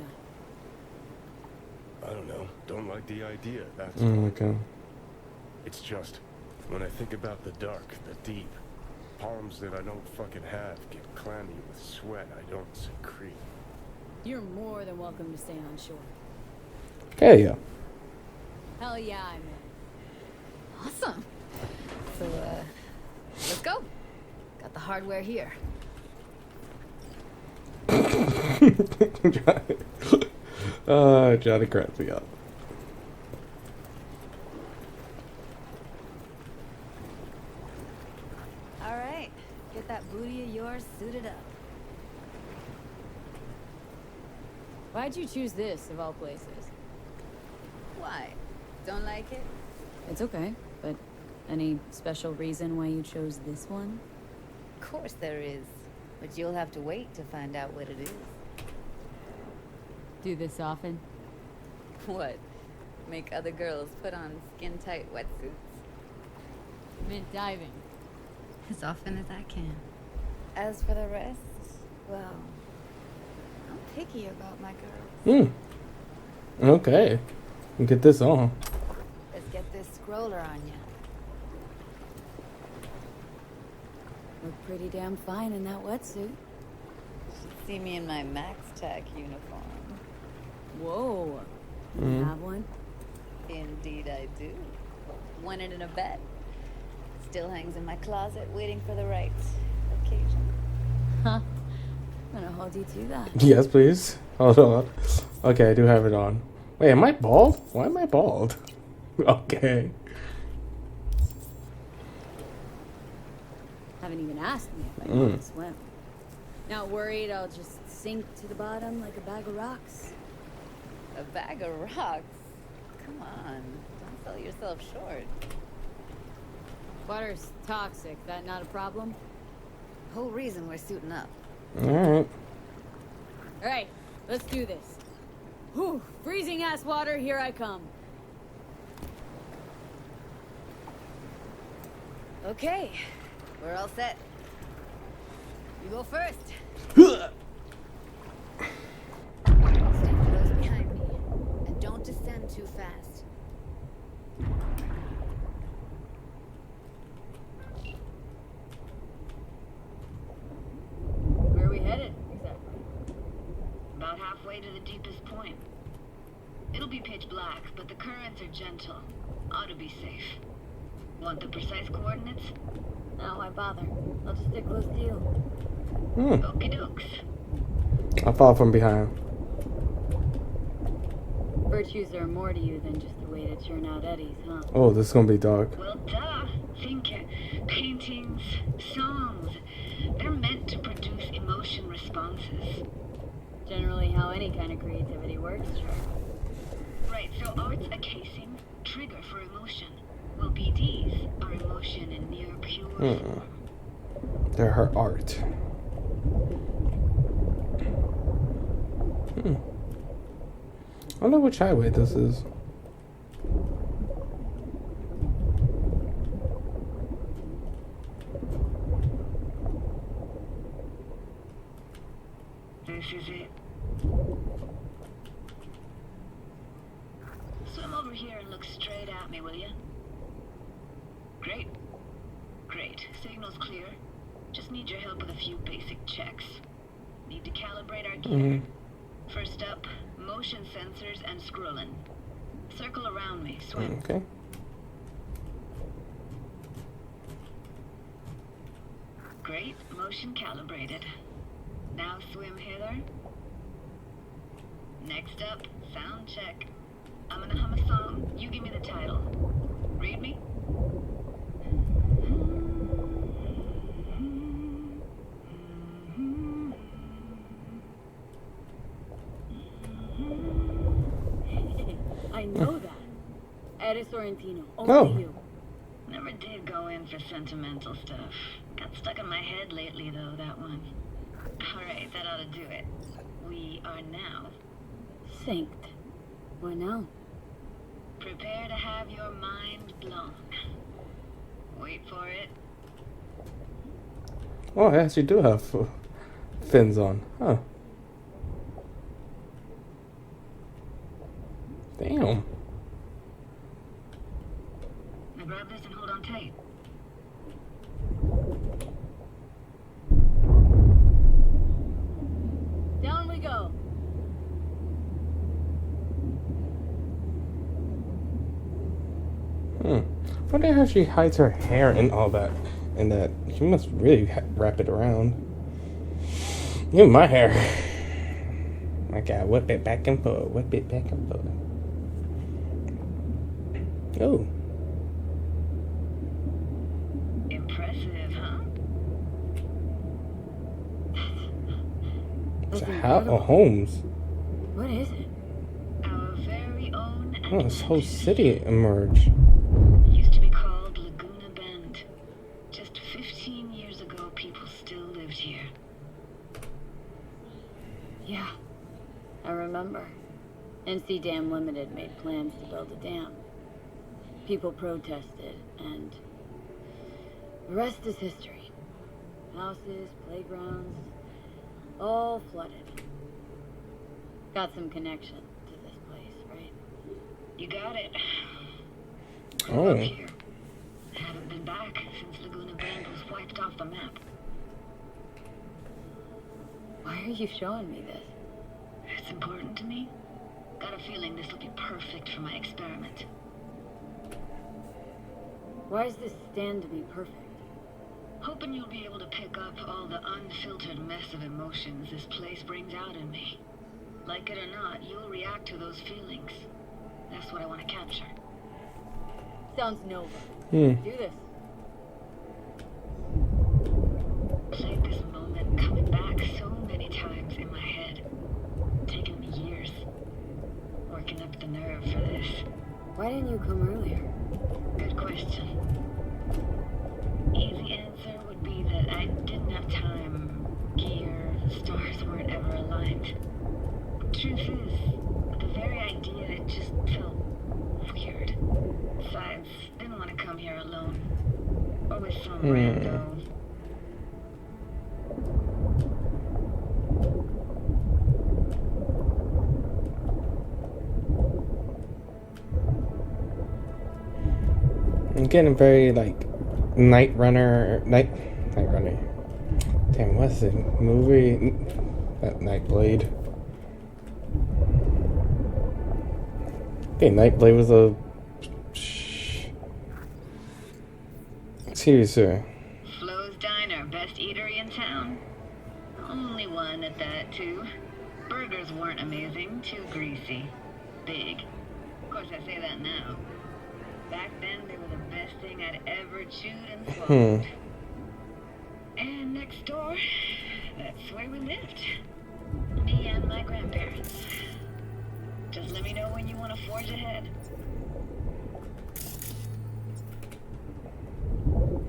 Speaker 9: that?
Speaker 6: I don't know. Don't like the idea, that's
Speaker 1: Okay.
Speaker 6: It's just, when I think about the dark, the deep, palms that I don't fucking have get clammy with sweat I don't secrete.
Speaker 9: You're more than welcome to stay on shore.
Speaker 1: Hell yeah.
Speaker 9: Hell yeah, I'm in.
Speaker 4: Awesome. So, let's go. Got the hardware here.
Speaker 1: Johnny cracks me up.
Speaker 4: All right, get that booty of yours suited up.
Speaker 9: Why'd you choose this, of all places?
Speaker 4: Why? Don't like it?
Speaker 9: It's okay, but any special reason why you chose this one?
Speaker 4: Of course there is, but you'll have to wait to find out what it is.
Speaker 9: Do this often?
Speaker 4: What? Make other girls put on skin-tight wetsuits?
Speaker 9: Mint diving.
Speaker 4: As often as I can. As for the rest, well, I'm picky about my girls.
Speaker 1: Okay. Get this on.
Speaker 4: Let's get this scroller on ya.
Speaker 9: Look pretty damn fine in that wetsuit.
Speaker 4: Should see me in my Max Tac uniform.
Speaker 9: Whoa. You have one?
Speaker 4: Indeed I do. Won it in a bet. Still hangs in my closet waiting for the right occasion.
Speaker 9: Huh. I'm gonna hold you to that.
Speaker 1: Yes, please. Hold on. Okay, I do have it on. Wait, am I bald? Why am I bald? Okay.
Speaker 9: Haven't even asked me if I know how to swim. Not worried I'll just sink to the bottom like a bag of rocks.
Speaker 4: A bag of rocks? Come on. Don't sell yourself short.
Speaker 9: Water's toxic. That not a problem?
Speaker 4: Whole reason we're suiting up.
Speaker 1: Alright.
Speaker 9: Alright, let's do this. Whew, freezing ass water, here I come.
Speaker 4: Okay, we're all set. You go first. Stay close behind me, and don't descend too fast.
Speaker 9: Where are we headed, exactly?
Speaker 20: About halfway to the deepest point. It'll be pitch black, but the currents are gentle. Ought to be safe. Want the precise coordinates?
Speaker 9: No, why bother? I'll just stick close to you.
Speaker 20: Okie dokes.
Speaker 1: I'll fall from behind.
Speaker 9: Virtues are more to you than just a way to churn out eddies, huh?
Speaker 1: Oh, this is gonna be dark.
Speaker 20: Well, duh. Think paintings, songs. They're meant to produce emotion responses.
Speaker 9: Generally how any kind of creativity works, sure.
Speaker 20: Right, so art's a casing, trigger for emotion. Well, BDs are emotion in near pure form.
Speaker 1: They're her art. I wonder which highway this is.
Speaker 20: This is it. Swim over here and look straight at me, will you? Great. Great. Signal's clear. Just need your help with a few basic checks. Need to calibrate our gear. First up, motion sensors and scrolling. Circle around me. Swim.
Speaker 1: Okay.
Speaker 20: Great. Motion calibrated. Now swim hither. Next up, sound check. I'm gonna hum a song. You give me the title. Read me?
Speaker 9: I know that. Eddie Sorrentino. Only you.
Speaker 20: Never did go in for sentimental stuff. Got stuck in my head lately, though, that one. Alright, that ought to do it. we are now.
Speaker 9: Synced. Why now?
Speaker 20: Prepare to have your mind blown. Wait for it.
Speaker 1: Oh, I actually do have fins on. Huh. Damn.
Speaker 20: Now grab this and hold on tight.
Speaker 9: Down we go.
Speaker 1: Wonder how she hides her hair and all that. And that she must really wrap it around. Even my hair. I gotta whip it back and forth. Whip it back and forth. Oh.
Speaker 20: Impressive, huh?
Speaker 1: It's a house. Oh, homes.
Speaker 9: What is it?
Speaker 20: Our very own.
Speaker 1: Oh, this whole city emerged.
Speaker 20: Used to be called Laguna Bend. Just 15 years ago, people still lived here.
Speaker 9: Yeah, I remember. NC Dam Limited made plans to build a dam. People protested, and the rest is history. Houses, playgrounds, all flooded. Got some connection to this place, right?
Speaker 20: You got it.
Speaker 1: Oh.
Speaker 20: Up here. Haven't been back since Laguna Bend was wiped off the map.
Speaker 9: Why are you showing me this?
Speaker 20: It's important to me. Got a feeling this will be perfect for my experiment.
Speaker 9: Why does this stand to be perfect?
Speaker 20: Hoping you'll be able to pick up all the unfiltered mess of emotions this place brings out in me. Like it or not, you'll react to those feelings. That's what I want to capture.
Speaker 9: Sounds noble.
Speaker 1: Do
Speaker 9: this.
Speaker 20: Played this moment coming back so many times in my head. Taken me years. Working up the nerve for this.
Speaker 9: Why didn't you come earlier?
Speaker 20: Good question. Easy answer would be that I didn't have time. Gear, stars weren't ever aligned. Truth is, the very idea, it just felt weird. Besides, didn't want to come here alone. Or with some rando.
Speaker 1: I'm getting very like Night Runner. Damn, what's the movie? That Nightblade. I think Nightblade was a series.
Speaker 20: Flo's Diner, best eatery in town. Only one at that, too. Burgers weren't amazing, too greasy. Big. Of course, I say that now. Back then, they were the best thing I'd ever chewed and swallowed. And next door, that's where we lived. Me and my grandparents. Just let me know when you want to forge ahead.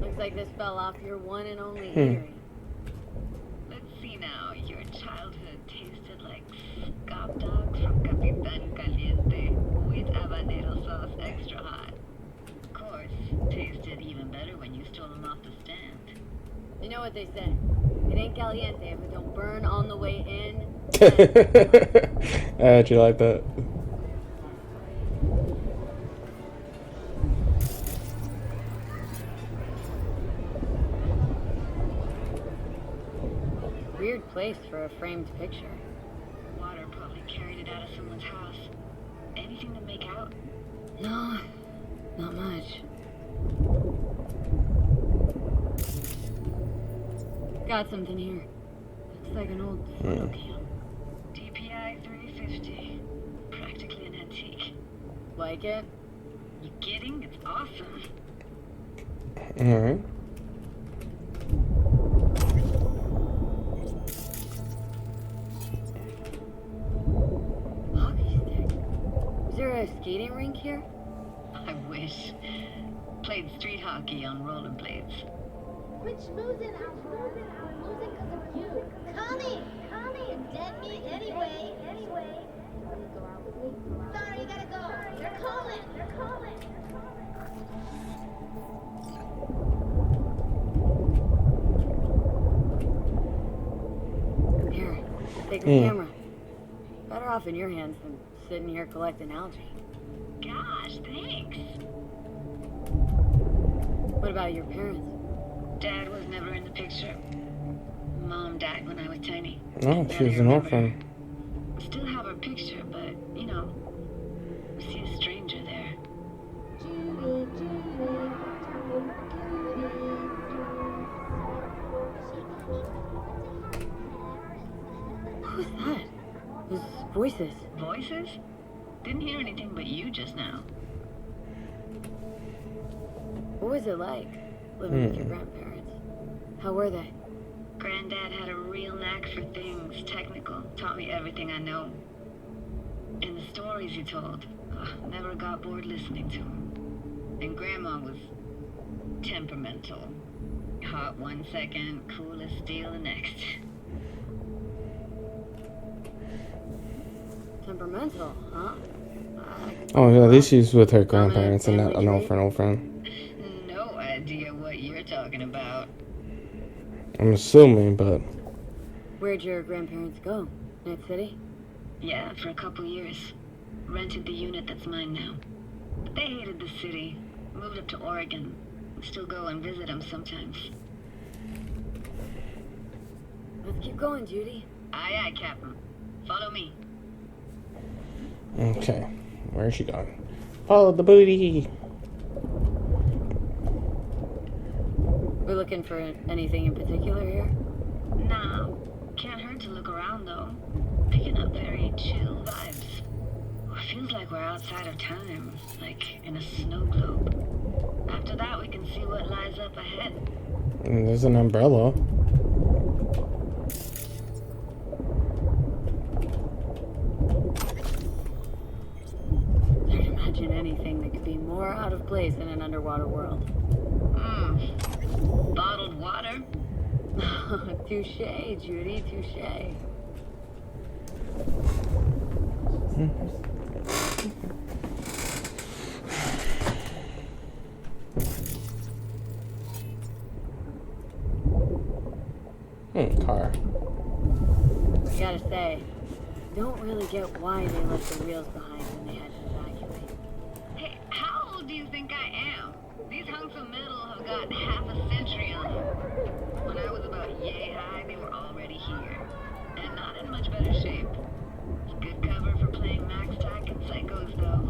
Speaker 9: Looks like this fell off your one and only eatery.
Speaker 20: Let's see now. Your childhood tasted like scop dogs from Capitan Caliente with habanero sauce extra hot. Of course, tasted even better when you stole them off the stand.
Speaker 9: You know what they say. It ain't caliente if it don't burn on the way in.
Speaker 1: I actually like that.
Speaker 9: Weird place for a framed picture.
Speaker 20: Water probably carried it out of someone's house. Anything to make out?
Speaker 9: No, not much. Got something here. Looks like an old photo cam.
Speaker 20: DPI 350. Practically an antique.
Speaker 9: Like it?
Speaker 20: You kidding? It's awesome.
Speaker 1: Alright.
Speaker 9: Hockey stick. Is there a skating rink here?
Speaker 20: I wish. Played street hockey on rollerblades.
Speaker 12: Quit schmoozing, I'm losing because of you. Connie! Connie! Dead meat anyway. Sorry, you gotta go. They're calling.
Speaker 9: Here, take the camera. Better off in your hands than sitting here collecting algae.
Speaker 20: Gosh, thanks.
Speaker 9: What about your parents?
Speaker 20: Dad was never in the picture. Mom died when I was tiny.
Speaker 1: Oh, she was an orphan.
Speaker 20: Still have her picture, but, you know, see a stranger there.
Speaker 9: Who's that? Those voices.
Speaker 20: Voices? Didn't hear anything but you just now.
Speaker 9: What was it like, living with your grandparents? How were they?
Speaker 20: Granddad had a real knack for things technical. Taught me everything I know. And the stories he told, never got bored listening to them. And Grandma was temperamental. Hot 1 second, cool as steel the next.
Speaker 9: Temperamental, huh?
Speaker 1: Oh, yeah, at least she's with her grandparents and not an orphan.
Speaker 20: No idea what you're talking about.
Speaker 1: I'm assuming, but...
Speaker 9: Where'd your grandparents go? Night City?
Speaker 20: Yeah, for a couple years. Rented the unit that's mine now. But they hated the city. Moved up to Oregon. Still go and visit them sometimes.
Speaker 9: Let's keep going, Judy.
Speaker 20: Aye, aye, Captain. Follow me.
Speaker 1: Okay, where is she going? Follow the booty!
Speaker 9: We're looking for anything in particular here?
Speaker 20: Nah, can't hurt to look around though. Picking up very chill vibes. Feels like we're outside of time, like in a snow globe. After that, we can see what lies up ahead.
Speaker 1: And there's an umbrella.
Speaker 9: Can't imagine anything that could be more out of place in an underwater world.
Speaker 20: Bottled water?
Speaker 9: Touche, Judy, touche.
Speaker 1: Car.
Speaker 9: I gotta say, don't really get why they left the wheels behind when they had to evacuate.
Speaker 20: Hey, how old do you think I am? These hunks of metal have got half a century on them. When I was about yay high, they were already here. And not in much better shape. Good cover for playing Max Tack and Psychos, though.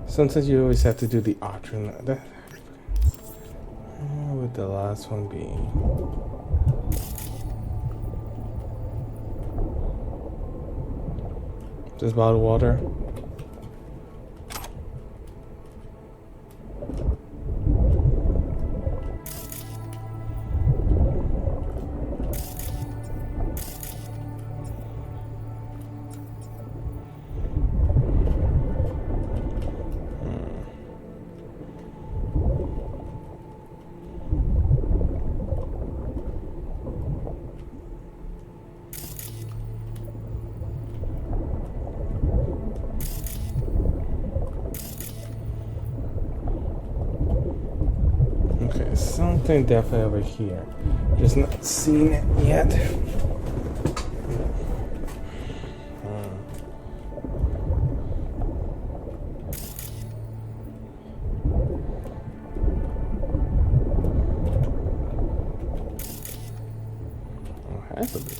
Speaker 1: Sometimes you always have to do the alternate. What would the last one be? Just bottled water. Something definitely over here. Just not seen it yet.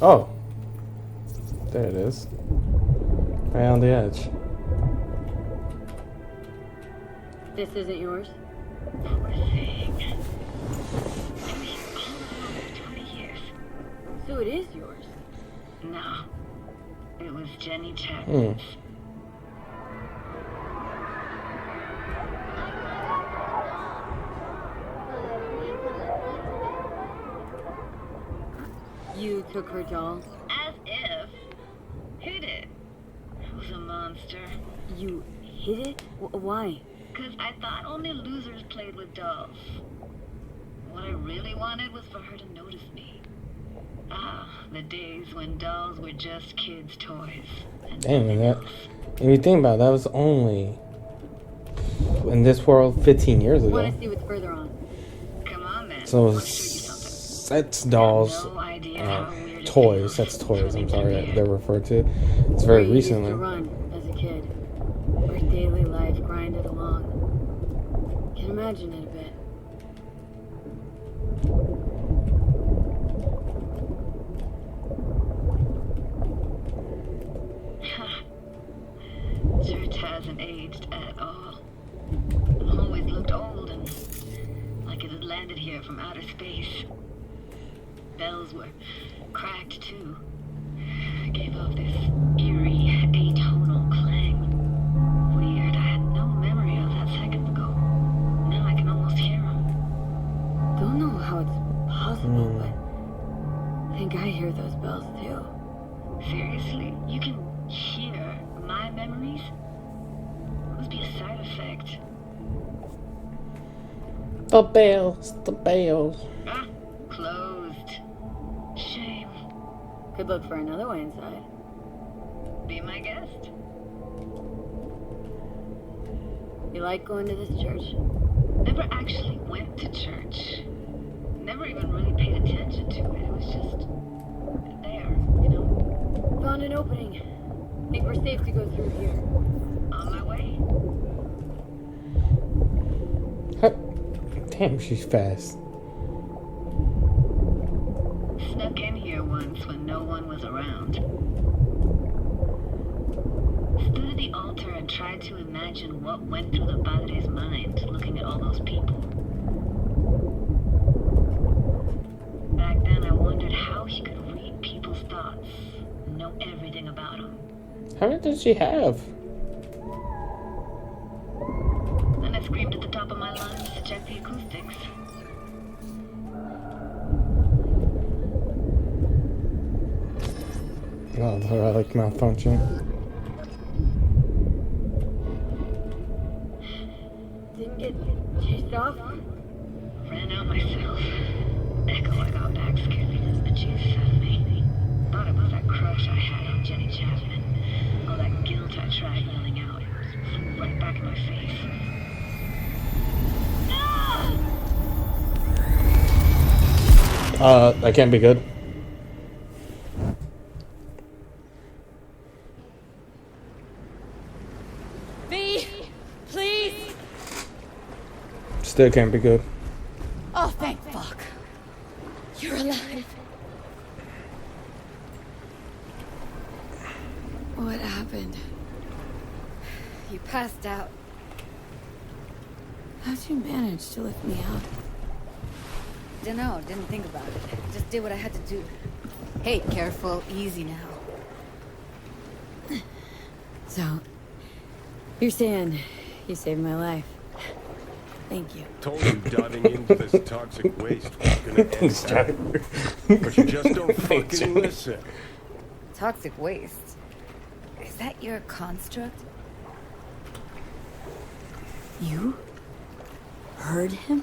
Speaker 1: Oh, there it is. Right on the edge.
Speaker 9: This isn't yours?
Speaker 20: Poor thing. Been here all along for 20 years.
Speaker 9: So it is yours?
Speaker 20: No. It was Jenny Chapman's.
Speaker 9: You took her doll?
Speaker 20: As if. Hid it. I was a monster.
Speaker 9: You hid it? Why?
Speaker 20: Because I thought only losers played with dolls. What I really wanted was for her to notice me. Ah, the days when dolls were just kids' toys.
Speaker 1: Damn, and that. If you think about it, that was only in this world 15 years ago.
Speaker 9: Want to see what's further on?
Speaker 20: Come on, then.
Speaker 1: So that's dolls, toys. That's toys. I'm sorry, they're referred to. It's very
Speaker 9: Where you used
Speaker 1: recently.
Speaker 9: to run as a kid, where daily life grinded along. Can imagine it a bit.
Speaker 20: Church hasn't aged at all. Always looked old and like it had landed here from outer space. Bells were cracked too. Gave off this eerie, atonal clang. Weird, I had no memory of that seconds ago. Now I can almost hear them.
Speaker 9: Don't know how it's possible, but I think I hear those bells too.
Speaker 20: Seriously, you can hear my memories? Must be a side effect.
Speaker 1: The bells, the bells.
Speaker 20: Ah, closed. Shame.
Speaker 9: Could look for another way inside.
Speaker 20: Be my guest.
Speaker 9: You like going to this church?
Speaker 20: Never actually went to church. Never even really paid attention to it. It was just there, you know?
Speaker 9: Found an opening. Think we're safe to go through here.
Speaker 20: On my way.
Speaker 1: Damn, she's fast.
Speaker 20: Snuck in here once when no one was around. Stood at the altar and tried to imagine what went through the padre's mind looking at all those people. Back then I wondered how he could read people's thoughts and know everything about them.
Speaker 1: How many does she have?
Speaker 20: Then I screamed at the top of my lungs to check the acoustics.
Speaker 1: Oh, the relic malfunction.
Speaker 9: Didn't get chased off?
Speaker 20: Ran out myself. Echo I got back scared me the bejesus out of me. Thought it was that crush I had on Jenny Chapman. All that guilt I tried yelling out. Flew right back in my face.
Speaker 1: That can't be good.
Speaker 9: V, please.
Speaker 1: Still can't be good.
Speaker 9: Oh, thank fuck. You're alive. What happened? You passed out. How'd you manage to lift me out?
Speaker 2: Dunno, didn't think about it. Just did what I had to do. Hey, careful, easy now.
Speaker 9: So, you're saying you saved my life. Thank you.
Speaker 6: Told you diving into this toxic waste was gonna end badly. But you just don't fucking listen.
Speaker 2: Toxic waste? Is that your construct?
Speaker 9: You? Heard him?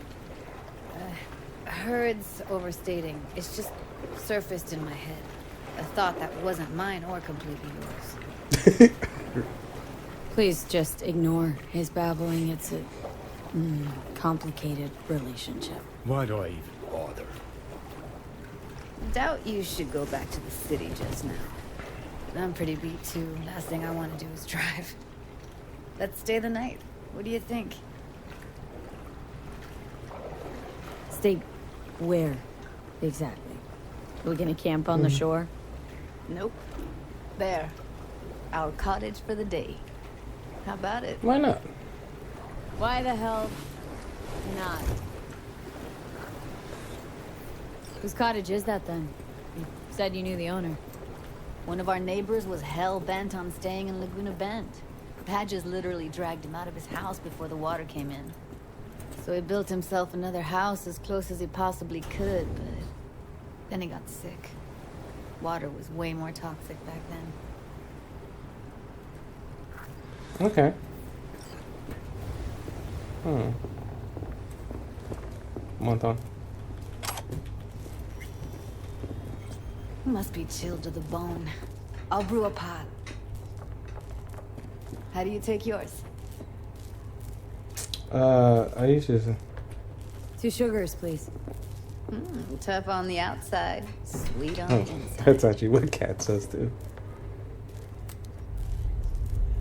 Speaker 2: Heard's overstating. It's just surfaced in my head. A thought that wasn't mine or completely yours.
Speaker 9: Please just ignore his babbling. It's a complicated relationship.
Speaker 6: Why do I even bother?
Speaker 2: Doubt you should go back to the city just now. I'm pretty beat too. Last thing I want to do is drive. Let's stay the night. What do you think?
Speaker 9: Stay where, exactly? Are we gonna camp on the shore?
Speaker 2: Nope. There. Our cottage for the day. How about it?
Speaker 1: Why not?
Speaker 9: Why the hell not? Whose cottage is that then? You said you knew the owner.
Speaker 2: One of our neighbors was hell-bent on staying in Laguna Bend. Padges literally dragged him out of his house before the water came in. So he built himself another house as close as he possibly could, but then he got sick. Water was way more toxic back then.
Speaker 1: Okay.
Speaker 4: Must be chilled to the bone. I'll brew a pot. How do you take yours?
Speaker 1: I usually.
Speaker 9: 2 sugars, please.
Speaker 4: Tough on the outside, sweet on
Speaker 1: Oh,
Speaker 4: the inside.
Speaker 1: that's actually what Cat says too.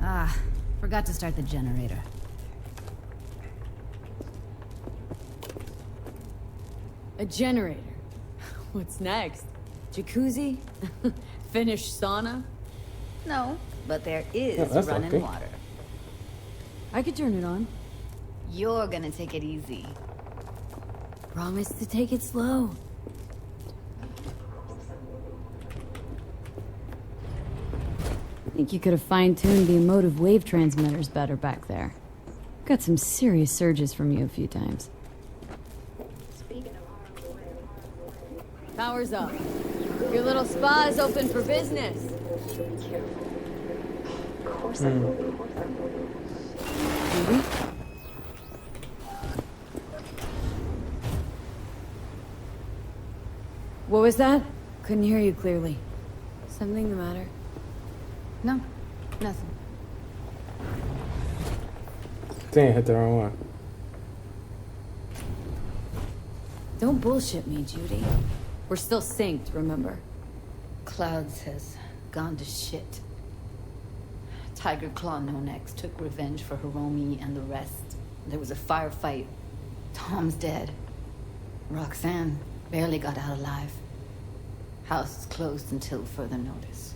Speaker 4: Ah, forgot to start the generator.
Speaker 9: A generator. What's next? Jacuzzi? Finnish sauna?
Speaker 4: No, but there is
Speaker 1: that's
Speaker 4: running
Speaker 1: okay.
Speaker 4: water.
Speaker 9: I could turn it on.
Speaker 4: You're gonna take it easy.
Speaker 9: Promise to take it slow. Think you could have fine-tuned the emotive wave transmitters better back there. Got some serious surges from you a few times. Power's up. Your little spa is open for business. Judy? What was that? Couldn't hear you clearly. Something the matter?
Speaker 4: No, nothing.
Speaker 1: Dang, I hit the wrong one.
Speaker 9: Don't bullshit me, Judy. We're still synced, remember?
Speaker 4: Clouds has gone to shit. Tiger Claw No Next took revenge for Hiromi and the rest. There was a firefight. Tom's dead. Roxanne barely got out alive. House is closed until further notice.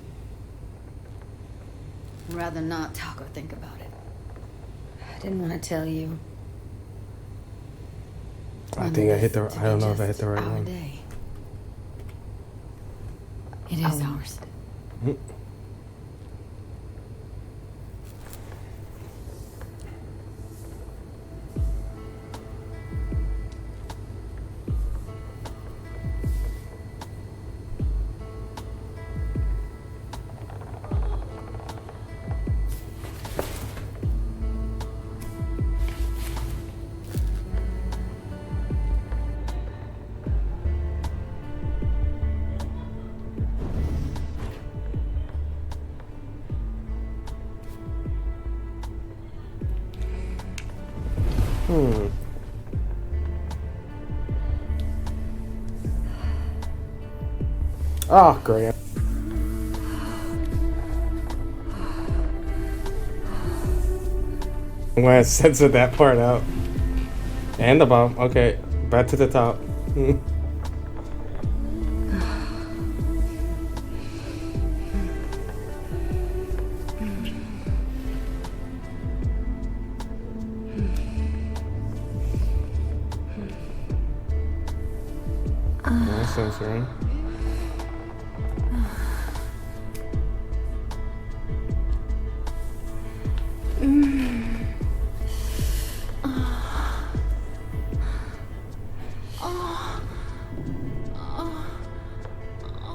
Speaker 4: I'd rather not talk or think about it. I didn't want to tell you.
Speaker 1: I think I hit the. I don't know if I hit the right
Speaker 4: Our
Speaker 1: one.
Speaker 4: day.
Speaker 9: It is ours.
Speaker 1: Mm. Oh, great. I'm gonna censor that part out. And the bottom. Okay, back to the top. No censoring.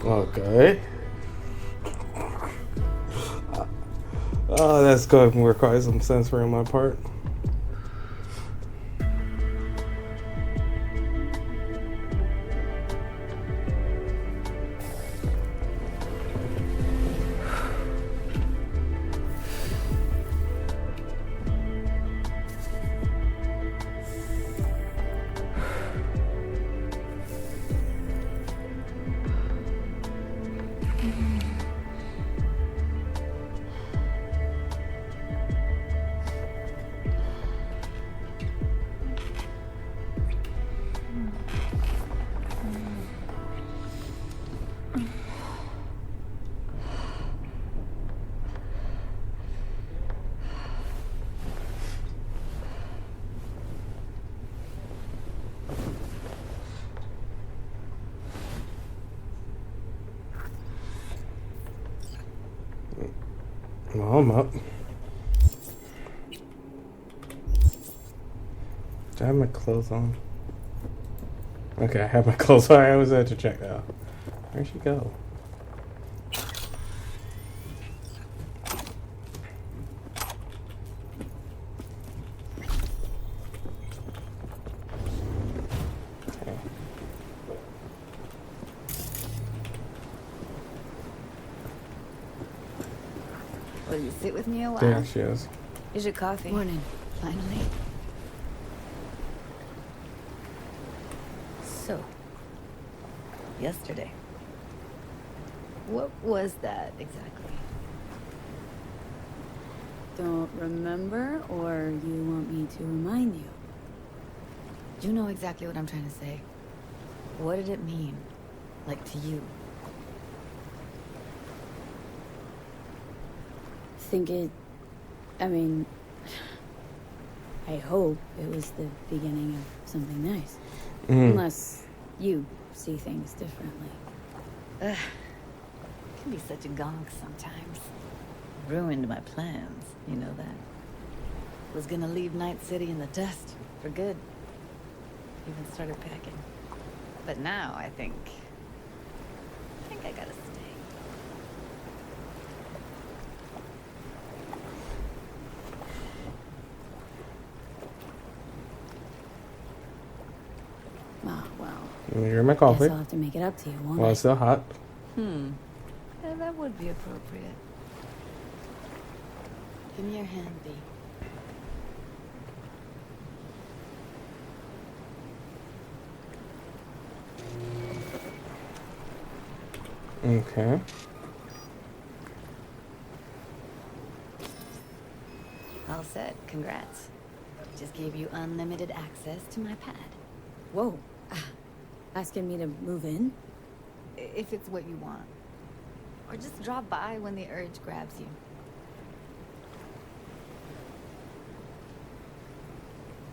Speaker 1: Okay. Oh, that's going to require some censoring on my part. Well, I'm up. Do I have my clothes on? Okay, I have my clothes on. I always had to check that out. Where'd she go? Okay.
Speaker 4: Will you sit with me a while?
Speaker 1: There she is.
Speaker 4: Here's your coffee.
Speaker 9: Morning.
Speaker 4: Finally. So, yesterday. What was that exactly?
Speaker 9: Don't remember, or you want me to remind you?
Speaker 4: You know exactly what I'm trying to say. What did it mean? Like, to you?
Speaker 9: I mean, I hope it was the beginning of something nice. Unless you see things differently.
Speaker 4: Ugh. Can be such a gonk sometimes. Ruined my plans, you know that. Was gonna leave Night City in the dust for good. Even started packing. But now I think I gotta stay.
Speaker 9: Ah, well.
Speaker 1: You're my coffee.
Speaker 9: Guess I'll have to make it up to you, won't
Speaker 1: Well,
Speaker 9: I?
Speaker 1: it's still hot.
Speaker 4: Yeah, that would be appropriate. Give me your hand, B.
Speaker 1: Okay.
Speaker 4: All set. Congrats. Just gave you unlimited access to my pad.
Speaker 9: Whoa. Asking me to move in?
Speaker 4: If it's what you want. Or just drop by when the urge grabs you.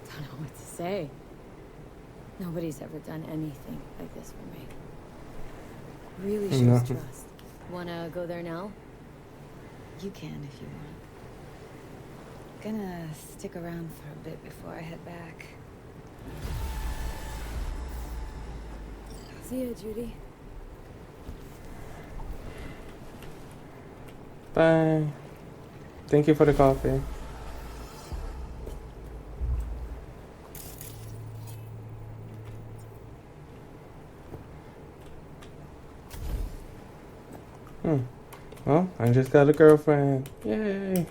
Speaker 9: Don't know what to say. Nobody's ever done anything like this for me. Really shows trust. Wanna go there now?
Speaker 4: You can if you want. Gonna stick around for a bit before I head back.
Speaker 9: See ya, Judy.
Speaker 1: Bye. Thank you for the coffee. Well, I just got a girlfriend. Yay.